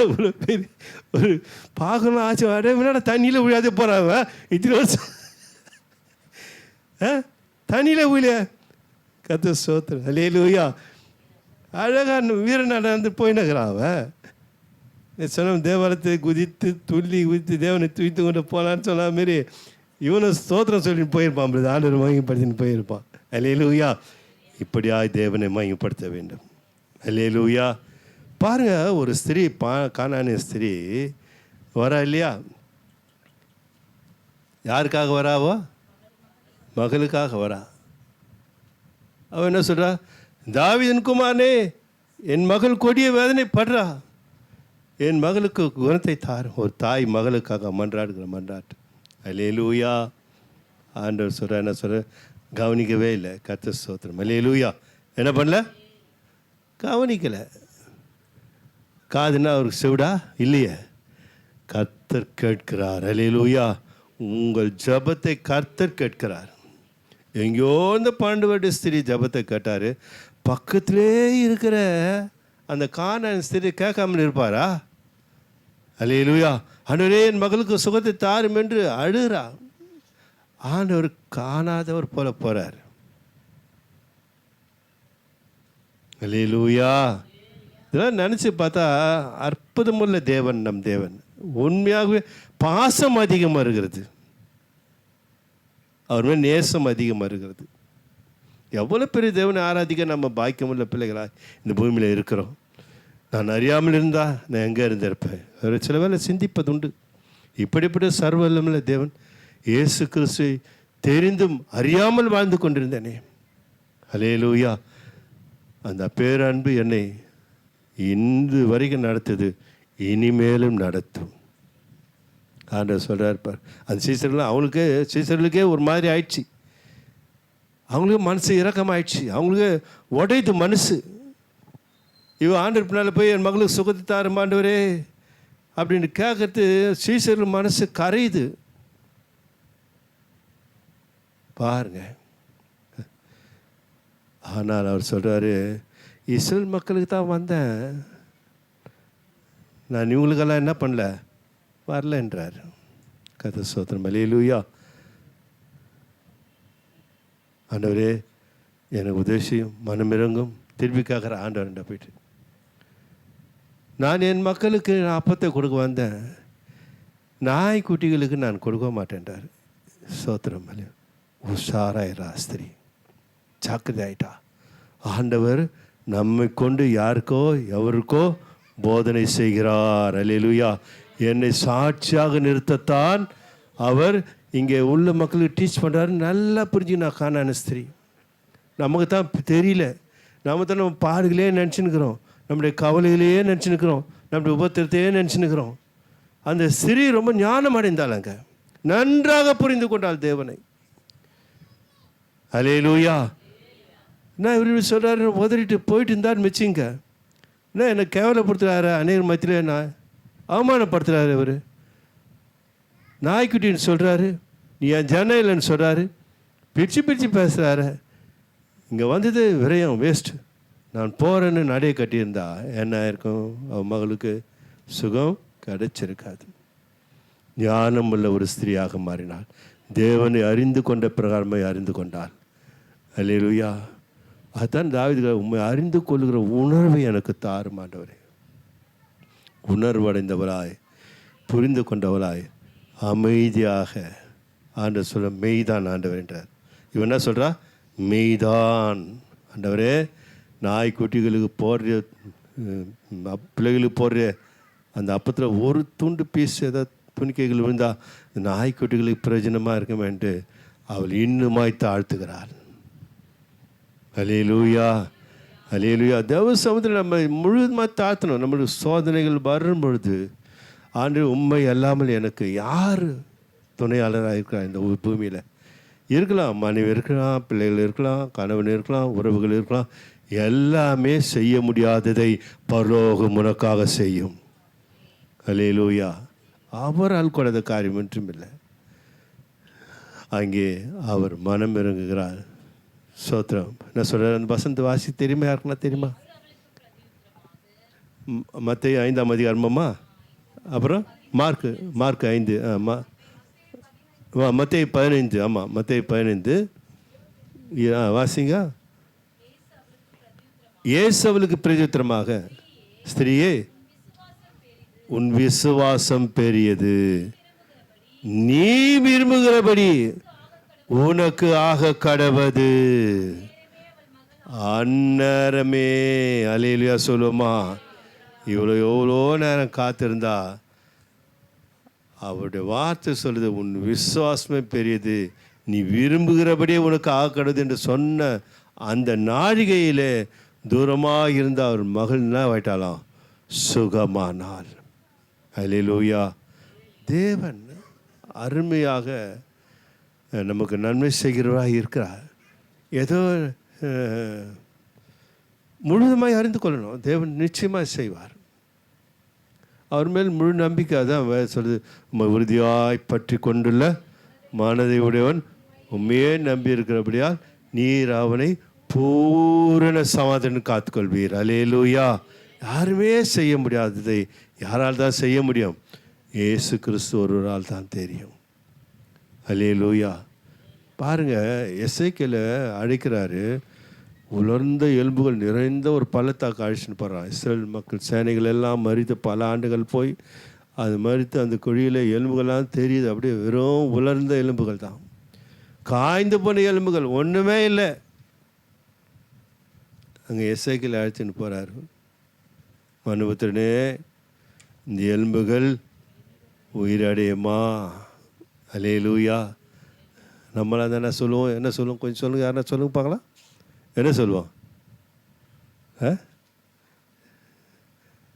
எவ்வளோ பெரிய ஒரு பார்க்கணும் ஆச்சு. அடே வினாடா தண்ணியில் விழாதே போகிறாங்க இத்தனை வருஷம் தண்ணியில் விழிய. கர்த்தர் ஸ்தோத்திரம். அல்லேலூயா. அழகாக வீரன் நடந்து போயின்னுக்கிறான் அவன். சொன்ன தேவாலயத்தை குதித்து துள்ளி குதித்து தேவனை தூய்த்து கொண்டு போகலான்னு சொன்ன மாரி இவனும் ஸ்தோத்திரம் சொல்லிட்டு போயிருப்பான். ஆண்டவர் மகிமைப்படுத்தின்னு போயிருப்பான். அல்லேலூயா. இப்படியாய் தேவனை மகிமைப்படுத்த வேண்டும். அல்லேலூயா. பாருங்கள், ஒரு ஸ்திரீ கானானிய ஸ்திரீ வரா இல்லையா? யாருக்காக வராவோ? மகளுக்காக வரா. அவன் என்ன சொல்கிறா? தாவீதின் குமாரனே, என் மகள் கொடிய வேதனை படுறா, என் மகளுக்கு குணத்தை தாரும். ஒரு தாய் மகளுக்காக மன்றாடுகிற மன்றாட்டு. அல்லேலூயா. ஆண்டவர் சொல்கிற என்ன சொல்கிற கவனிக்கவே இல்லை. கர்த்தர் ஸ்தோத்திரம். அல்லேலூயா. என்ன பண்ணல? கவனிக்கலை. காதுன்னா அவருக்கு செவிடா இல்லையே. கர்த்தர் கேட்கிறார். அல்லேலூயா. உங்கள் ஜபத்தை கர்த்தர் கேட்கிறார். எங்கேயோ இந்த 12 வருட ஸ்திரீ ஜபத்தை கேட்டார். பக்கத்திலே இருக்கிற அந்த கானான் ஸ்திரீ கேட்காமல் இருப்பாரா? அல்லேலூயா. ஆண்டவரே என் மகளுக்கு சுகத்தை தாரும் என்று அழுகிறா. ஆண்டவர் காணாதவர் போல போகிறார். அல்லேலூயா. இதெல்லாம் நினச்சி பார்த்தா அற்புதமுள்ள தேவன் நம் தேவன். உண்மையாகவே பாசம் அதிகமாக இருக்கிறது, அவர் மேல் நேசம் அதிகமாக இருக்கிறது. எவ்வளோ பெரிய தேவனை ஆராதிக்க நம்ம பாக்கியமுள்ள பிள்ளைகளா இந்த பூமியில் இருக்கிறோம். நான் அறியாமல் இருந்தால் நான் எங்கே இருந்திருப்பேன். ஒரு சில வேளை சிந்திப்பதுண்டு. இப்படிப்பட்ட சர்வவல்லமையுள்ள தேவன் இயேசு கிறிஸ்துவை தெரிந்தும் அறியாமல் வாழ்ந்து கொண்டிருந்தேனே. அல்லேலூயா. அந்த பேரன்பு என்னை இன்று வரைக்கும் நடத்துது, இனிமேலும் நடத்தும். ஆண்டவர் சொல்கிறார் பார். அந்த சீசர்களுக்கே ஒரு மாதிரி ஆயிடுச்சு. அவங்களுக்கு மனசு இறக்கமாயிடுச்சு. அவங்களுக்கு உடையுது மனசு. ஆண்டவர் பின்னால் போய் என் மகளுக்கு சுகத்தை தாரும் ஆண்டவரே அப்படின்னு கேட்கறது சீசர்கள் மனசு கரையுது பாருங்க. ஆனால் அவர் சொல்கிறாரு, இஸ்ரேல் மக்களுக்கு தான் வந்தேன், நான் இவங்களுக்கெல்லாம் என்ன பண்ணல, வரலன்றார். கர்த்தர் ஸ்தோத்திரம். அல்லேலூயா. ஆண்டவரே எனக்கு உதவியும் மனமிறங்கும். திருப்பி கேட்குற ஆண்டவர்கிட்ட போயிட்டு, நான் என் மக்களுக்கு அப்பத்தை கொடுக்க வந்தேன், நாய்க்குட்டிகளுக்கு நான் கொடுக்க மாட்டேன்றார். ஸ்தோத்திரம். உஷாராயிரா ஸ்திரீ, ஜாக்கிரதை ஆயிட்டா. ஆண்டவர் நம்மை கொண்டு யாருக்கோ எவருக்கோ போதனை செய்கிறார். அல்லேலூயா. என்னை சாட்சியாக நிறுத்தத்தான் அவர் இங்கே உள்ள மக்களுக்கு டீச் பண்ணுறாரு. நல்லா புரிஞ்சு நான் காணான ஸ்திரீ. நமக்கு தான் தெரியல. நம்ம தான் நம்ம பாடுகளே நினச்சின்னுக்கிறோம், நம்முடைய கவலைகளையே நினச்சின்னுக்கிறோம், நம்முடைய உபத்திரத்தையே நினச்சின்னுக்கிறோம். அந்த ஸ்திரீ ரொம்ப ஞானம் அடைந்தாளங்க, நன்றாக புரிந்து கொண்டாள் தேவனை. அல்லேலூயா. நான் இவர் சொல்கிறாரு, உதறிட்டு போயிட்டு இருந்தார் மிச்சிங்க. என்ன என்னை கேவலப்படுத்துகிறாரு, அநேக மத்தியில் நான் அவமானப்படுத்துகிறாரு. இவர் நாய்க்குட்டின்னு சொல்கிறாரு, நீ என் ஜனம் இல்லைன்னு சொல்கிறாரு, பிரித்து பேசுகிறாரு. இங்கே வந்தது விரயம், வேஸ்ட்டு. நான் போகிறேன்னு நடைய கட்டியிருந்தா என்ன இருக்கும், அவன் மகளுக்கு சுகம் கிடைச்சிருக்காது. ஞானம் உள்ள ஒரு ஸ்திரீயாக மாறினாள். தேவனை அறிந்து கொண்ட பிரகாரமாக அறிந்து கொண்டாள். அல்லேலூயா. அதுதான் தாவீது, உண்மை அறிந்து கொள்கிற உணர்வை எனக்கு தாரும் ஆண்டவரே. உணர்வடைந்தவளாய், புரிந்து கொண்டவளாய், அமைதியாக ஆண்டவர் சொல்ல மெய்தான் ஆண்டவர் என்றார். இவன் என்ன சொல்கிறா, மெய்தான் ஆண்டவரே. நாய்க்குட்டிகளுக்கு போடுற பிள்ளைகளுக்கு போடுற அந்த அப்பத்தில் ஒரு துண்டு பீஸ் ஏதாவது துணிக்கைகள் விழுந்தால் நாய்க்குட்டிகளுக்கு பிரயோஜனமாக இருக்குமேன்ட்டு அவள் இன்னுமாய் தாழ்த்துகிறாள். அல்லேலூயா. அல்லேலூயா. தேவ சமூகத்தில் நம்ம முழுவதுமாக தாழ்த்தணும். நம்மளுக்கு சோதனைகள் வரும் பொழுது, ஆண்டு உண்மை அல்லாமல் எனக்கு யார் துணையாளராக இருக்கிறார் இந்த பூமியில்? இருக்கலாம், மனைவி இருக்கலாம், பிள்ளைகள் இருக்கலாம், கணவன் இருக்கலாம், உறவுகள் இருக்கலாம். எல்லாமே செய்ய முடியாததை பரலோகம் உனக்காக செய்யும். அல்லேலூயா. அவரால் கூடாத காரியம் ஒன்றும் இல்லை. அங்கே அவர் மனம் இறங்குகிறார். சோத்திரம். என்ன சொல்கிறார் அந்த வசந்த வாசி தெரியுமா? யாருக்குன்னா தெரியுமா? மத்தேயு 5ஆம் அதிகாரமாம்மா. அப்புறம் மார்க்கு 5. மத்தேயு 15. ஆமாம், மத்தேயு 15 வாசிங்க. இயேசு அவளுக்கு பிரதியுத்தரமாக, ஸ்திரீயே உன் விசுவாசம் பெரியது, நீ விரும்புகிறபடி உனக்கு ஆக கடவது. அந்நேரமே அல்லேலூயா சொல்லுமா. எவ்வளோ நேரம் காத்திருந்தா அவருடைய வார்த்தை சொல்லுது, உன் விசுவாசமே பெரியது, நீ விரும்புகிறபடியே உனக்கு ஆக கடவுது என்று சொன்ன அந்த நாழிகையில் தூரமாக இருந்த அவர் மகள் என்ன ஆயிட்டாலாம், சுகமானாள். அல்லேலூயா. தேவன் அருமையாக நமக்கு நன்மை செய்கிறவராக இருக்கிறார். ஏதோ முழுதுமாய் அறிந்து கொள்ளணும். தேவன் நிச்சயமாக செய்வார். அவர் மேல் முழு நம்பிக்கை. அதான் சொல்லுது, உறுதியாய் பற்றி கொண்டுள்ள மனதை உடையவன் உண்மையே நம்பி இருக்கிறபடியால் நீர் அவனை பூரண சமாதானம் காத்துக்கொள்வீர். அல்லேலூயா. யாருமே செய்ய முடியாததை யாரால் தான் செய்ய முடியும்? இயேசு கிறிஸ்து ஒருவரால் தான் தெரியும். அல்லேலூயா. பாருங்கள், எசேக்கியேல அழைக்கிறாரு. உலர்ந்த எலும்புகள் நிறைந்த ஒரு பள்ளத்தாக்கு அழைச்சின்னு போகிறான். இஸ்ரேல் மக்கள் சேனைகள் எல்லாம் மறித்து பல ஆண்டுகள் போய் அது மறித்து அந்த குழியில் எலும்புகள்லாம் தெரியுது. அப்படியே வெறும் உலர்ந்த எலும்புகள் தான், காய்ந்து போன எலும்புகள், ஒன்றுமே இல்லை. அங்கே எசேக்கியேல் அழைச்சின்னு போகிறாரு. மனுபுத்திரனே, இந்த எலும்புகள் உயிரடையுமா? அல்லேலூயா. நம்மளாம் தானே சொல்லுவோம். என்ன சொல்லுவோம்? கொஞ்சம் சொல்லுங்கள், யாருன்னா சொல்லுங்க பார்க்கலாம். என்ன சொல்லுவோம்?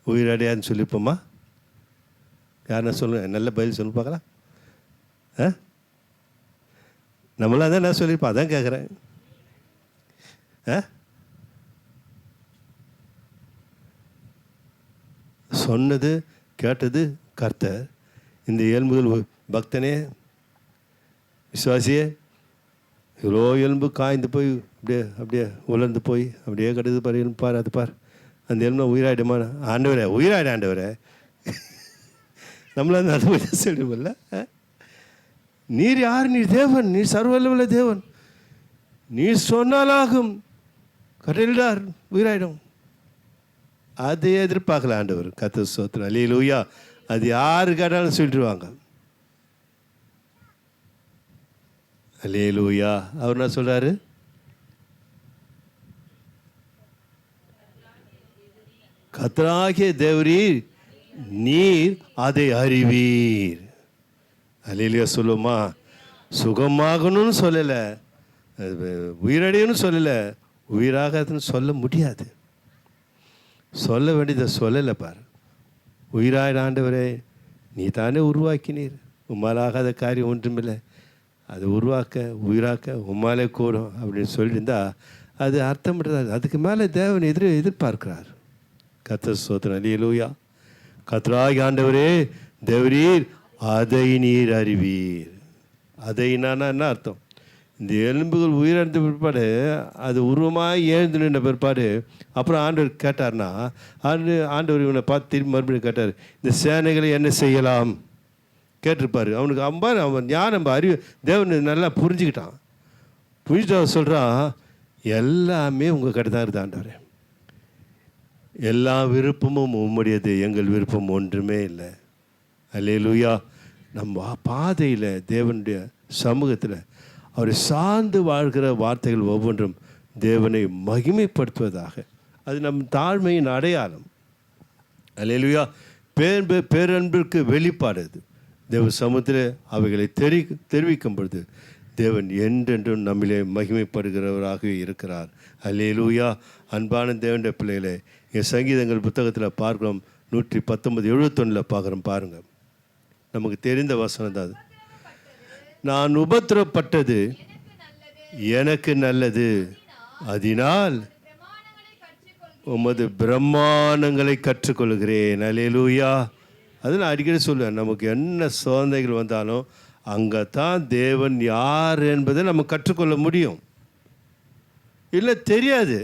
உயிரடையான்னு சொல்லிப்போம்மா? யாருன்னா சொல்லுங்க, நல்ல பதில் சொல்லு பார்க்கலாம். நம்மளாம் தான் நான் சொல்லியிருப்போம், அதான் கேட்குறேன். சொன்னது கேட்டது கர்த்தர். இந்த எலும்புகள், பக்தனே, விசுவாசியே, இவ்வளோ எலும்பு காய்ந்து போய் அப்படியே அப்படியே உலர்ந்து போய் அப்படியே கடுது பாரு, எலும்பு பார், அது பார், அந்த எலும்பு உயிராயிடுமா? ஆண்டவரே, உயிராயிட ஆண்டவரே. நம்மள அந்த மாதிரி சொல்லுவோம்ல. நீர் யார்? நீர் தேவன், நீர் சர்வவல்லமையுள்ள தேவன். நீர் சொன்னாலாகும், கட்டளையிடார், உயிராயிடும். அதை எதிர்பார்க்கல ஆண்டவர். கர்த்தர் ஸ்தோத்திரம். அல்லேலூயா. அது யாரு கேட்டாலும் சொல்லிடுவாங்க. அல்லேலூயா. அவர் என்ன சொல்றாரு? கர்த்தராகிய தேவரீர் நீர் அதை அறிவீர். அல்லேலூயா. சொல்லுமா? சுகமாகணும்னு சொல்லலை, உயிரடையணும்னு சொல்லலை, உயிராகன்னு சொல்ல முடியாது. சொல்ல வேண்டியதை சொல்லலை பார். உயிராயிட ஆண்டவரே, நீ தானே உருவாக்கினீர், உம்மாலாகாத காரியம் ஒன்றுமில்லை, அது உருவாக்க உயிராக்க உம்மாலே கூடும் அப்படின்னு சொல்லியிருந்தா அது அர்த்தம் பண்ணுறாரு. அதுக்கு மேலே தேவன் எதிர்பார்க்கிறார். கர்த்தர் ஸ்தோத்திரம். அல்லேலூயா. கர்த்தராகிய ஆண்டவரே தேவரீர் அதை நீர் அறிவீர். அதை நான் என்ன அர்த்தம்? இந்த எலும்புகள் உயிரிழந்த பிற்பாடு அது உருவமாக எழுந்து நின்ற பிற்பாடு அப்புறம் ஆண்டவர் கேட்டார்னா, ஆண்டவர் இவனை பார்த்து திரும்பி மறுபடியும் கேட்டார், இந்த சேனைகளை என்ன செய்யலாம் கேட்டிருப்பார். அவனுக்கு அவன் ஞானம் அறிவு தேவன் நல்லா புரிஞ்சுக்கிட்டான். புரிஞ்சுட்டு சொல்கிறான், எல்லாமே உங்கள் கிட்ட தான் இருக்குது ஆண்டவரே, எல்லா விருப்பமும் உம்முடையது, எங்கள் விருப்பம் ஒன்றுமே இல்லை. அல்லேலூயா. நம்ம பாதையில் தேவனுடைய சமூகத்தில் அவரை சார்ந்து வாழ்கிற வார்த்தைகள் ஒவ்வொன்றும் தேவனை மகிமைப்படுத்துவதாக. அது நம் தாழ்மையின் அடையாளம். அல்லேலூயா. பேரன்பிற்கு வெளிப்பாடு. அது தேவ சமூகத்தில் அவைகளை தெரிவிக்கும் பொழுது தேவன் என்றென்றும் நம்மிலே மகிமைப்படுகிறவராகவே இருக்கிறார். அல்லேலூயா. அன்பான தேவனுடைய பிள்ளைகளை என் சங்கீதங்கள் புத்தகத்தில் பார்க்குறோம். 119:71 பார்க்குறோம். பாருங்கள், நமக்கு தெரிந்த வசனம் தான் அது. நான் உபத்திரப்பட்டது எனக்கு நல்லது, அதனால் உமது பிரமாணங்களை கற்றுக்கொள்கிறேன். அல்லேலூயா. அது நான் அடிக்கடி சொல்லுவேன், நமக்கு என்ன சோதனைகள் வந்தாலும் அங்கே தான் தேவன் யார் என்பதை நம்ம கற்றுக்கொள்ள முடியும். இல்லை தெரியாது.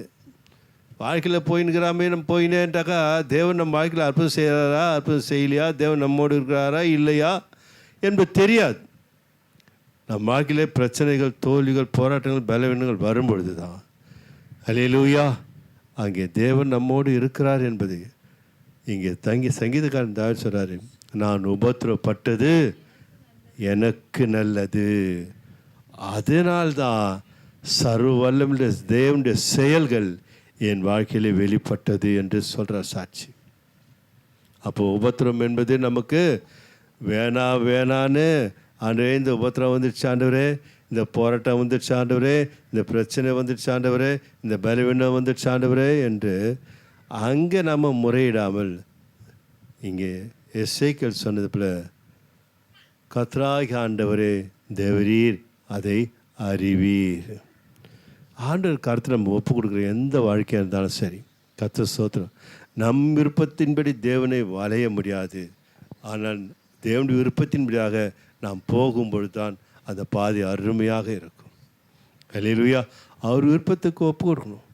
வாழ்க்கையில் போயின்னுக்கிறாமே, நம்ம போயினேன்ட்டாக்கா தேவன் நம்ம வாழ்க்கையில் அற்புதம் செய்கிறாரா, அற்புதம் செய்யலையா, தேவன் நம்மோடு இருக்கிறாரா இல்லையா என்பது தெரியாது. நம் வாழ்க்கையிலே பிரச்சனைகள், தோல்விகள், போராட்டங்கள், பலவீனங்கள் வரும்பொழுது தான் அல்லேலூயா அங்கே தேவன் நம்மோடு இருக்கிறார் என்பது இங்கே சங்கீதக்காரன் தாவீது சொல்கிறாரு, நான் உபத்திரப்பட்டது எனக்கு நல்லது, அதனால்தான் சர்வ வல்லமையுள்ள தேவனுடைய செயல்கள் என் வாழ்க்கையிலே வெளிப்பட்டது என்று சொல்கிறார் சாட்சி. அப்போ உபத்திரம் என்பது நமக்கு வேணான்னு ஆண்டவரே, இந்த உபத்திரம் வந்துடுச்சு ஆண்டவரே, இந்த போராட்டம் வந்துடுச்சு ஆண்டவரே, இந்த பிரச்சனை வந்துடுச்சு ஆண்டவரே, இந்த பலவீனம் வந்துடுச்சு ஆண்டவரே என்று அங்கே நம்ம முறையிடாமல் இங்கே எசேக்கியேல் சொன்னது போல கர்த்தராகிய ஆண்டவரே தேவரீர் அதை அறிவீர். ஆண்டவர் கருத்தில் நம்ம ஒப்பு கொடுக்குற எந்த வாழ்க்கையாக இருந்தாலும் சரி, கர்த்தர் ஸ்தோத்திரம். நம் விருப்பத்தின்படி தேவனை வளைய முடியாது. ஆனால் தேவனுடைய விருப்பத்தின்படியாக நாம் போகும்பொழுது தான் அந்த பாதை அருமையாக இருக்கும். அல்லேலூயா. அவர் விருப்பத்துக்கு ஒப்பு கொடுக்கணும்.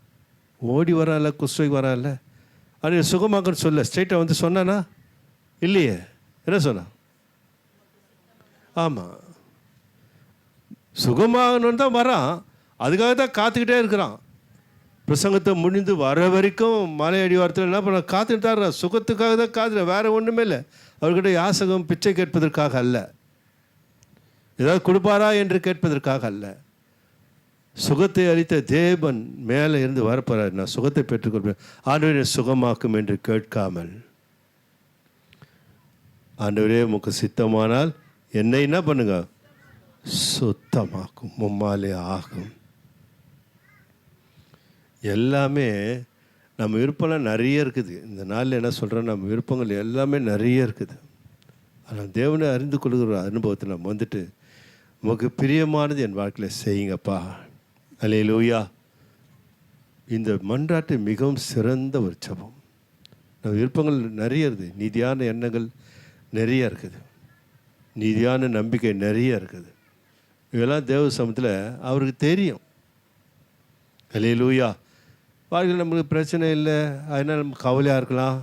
ஓடி வரால, குஸ்டோய் வரால, அது சுகமாகன்னு சொல்ல ஸ்ட்ரைட்டாக வந்து சொன்னானா? இல்லையே. என்ன சொன்னா? ஆமாம், சுகமாகணுன்னு தான் வரான். அதுக்காக தான் காத்துக்கிட்டே இருக்கிறான். பிரசங்கத்தை முடிந்து வர வரைக்கும் மலை அடிவாரத்தில் என்ன பண்ண காத்துக்கிட்டு தான் இருக்கிறான். சுகத்துக்காக தான் காத்துற, வேறு ஒன்றுமே இல்லை. அவர்கிட்ட யாசகம் பிச்சை கேட்பதற்காக அல்ல, ஏதாவது கொடுப்பாரா என்று கேட்பதற்காக அல்ல. சுகத்தை அளித்த தேவன் மேலே இருந்து வரப்போறார். நான் சுகத்தை பெற்றுக்கொள்வேன், ஆண்டவரே சுகமாக்கும் என்று கேட்காமல், ஆண்டவரே உமக்கு சித்தமானால் என்னை என்ன பண்ணுங்க, சுத்தமாக்கும், மும்மாலே ஆகும். எல்லாமே நம்ம விருப்பம்லாம் நிறைய இருக்குது. இந்த நாளில் என்ன சொல்கிறோம், நம்ம விருப்பங்கள் எல்லாமே நிறைய இருக்குது. ஆனால் தேவனை அறிந்து கொள்கிற அனுபவத்தை நம்ம வந்துட்டு உமக்கு பிரியமானது என் வாழ்க்கையில் செய்யுங்கப்பா. அல்லேலூயா. இந்த மன்றாட்டு மிகவும் சிறந்த ஒரு ஜெபம். நம்ம விருப்பங்கள் நிறைய இருக்குது, நீதியான எண்ணங்கள் நிறைய இருக்குது, நீதியான நம்பிக்கை நிறைய இருக்குது. இதெல்லாம் தேவ சமூகத்தில் அவருக்கு தெரியும். அல்லேலூயா. வாழ்க்கையில் நம்மளுக்கு பிரச்சனை இல்லை, அதனால் நம்ம கவலையாக இருக்கலாம்.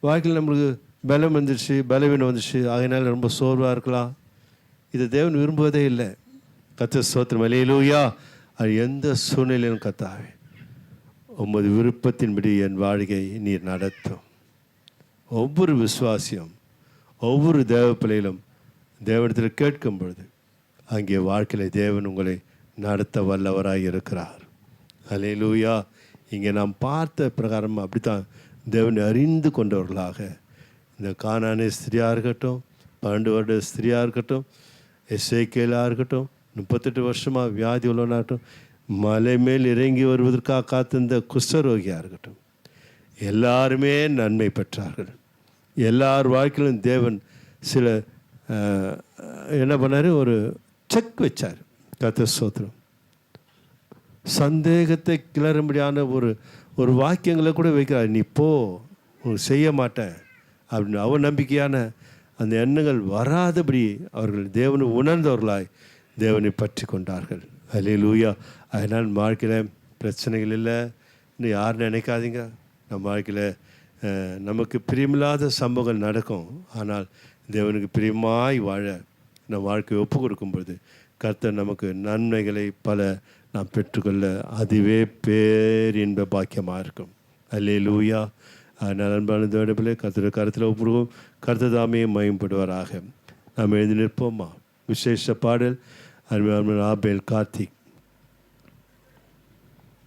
வாழ்க்கையில் நம்மளுக்கு பலம் வந்துடுச்சு, பலவீனம் வந்துடுச்சு, அதனால் ரொம்ப சோர்வாக இருக்கலாம். இதை தேவன் விரும்புவதே இல்லை. கர்த்தர் ஸ்தோத்திரம். அல்லேலூயா. அது எந்த சூழ்நிலையிலும் கர்த்தாவே உமது விருப்பத்தின்படி என் வாழ்க்கை நீர் நடத்தும். ஒவ்வொரு விசுவாசியும் ஒவ்வொரு தேவ பிள்ளையிலும் தேவனிடத்தில் கேட்கும் பொழுது அங்கே வாழ்க்கையில் தேவன் உங்களை நடத்த வல்லவராக இருக்கிறார். அல்லேலூயா. இங்கே நாம் பார்த்த பிரகாரம் அப்படித்தான் தேவனை அறிந்து கொண்டவர்களாக இந்த கானானே ஸ்திரியாக இருக்கட்டும், 12 வருட ஸ்திரியாக இருக்கட்டும், எசேக்கியேலாக இருக்கட்டும், 38 வருஷமாக வியாதி உள்ளவனாகட்டும், மலை மேல் இறங்கி வருவதற்காக காத்திருந்த குஷ்டரோகியாக இருக்கட்டும், எல்லாருமே நன்மை பெற்றார்கள். எல்லார் வாழ்க்கையிலும் தேவன் சில என்ன பண்ணார், ஒரு செக் வச்சார். கர்த்தர் ஸ்தோத்திரம். சந்தேகத்தை கிளறும்படியான ஒரு வாக்கியங்களை கூட வைக்கிறார். நீ போ, செய்ய மாட்டேன் அப்படின்னு அவநம்பிக்கையான அந்த எண்ணங்கள் வராதபடி அவர்கள் தேவனை உணர்ந்தவர்களாய் தேவனை பற்றி கொண்டார்கள். அல்லேலூயா. அதனால் வாழ்க்கையில் பிரச்சனைகள் இல்லை இன்னும் யாரும் நினைக்காதீங்க. நம்ம வாழ்க்கையில் நமக்கு பிரியமில்லாத சம்பவங்கள் நடக்கும். ஆனால் தேவனுக்கு பிரியமாய் வாழ நம் வாழ்க்கையை ஒப்பு கொடுக்கும்பொழுது கர்த்தர் நமக்கு நன்மைகளை பல நாம் பெற்றுக்கொள்ள அதுவே பேரின்ப பாக்கியமாக இருக்கும். அல்லேலூயா. அதனால் அன்பான தேவனே கர்த்தர் கருத்தில் ஒப்புடுவோம். கர்த்தர் தாமே மகிமைப்படுவாராக. நாம் எழுதி நிற்போமா. விசேஷ பாடல் அருமையான ஆபேல் கார்த்திக்.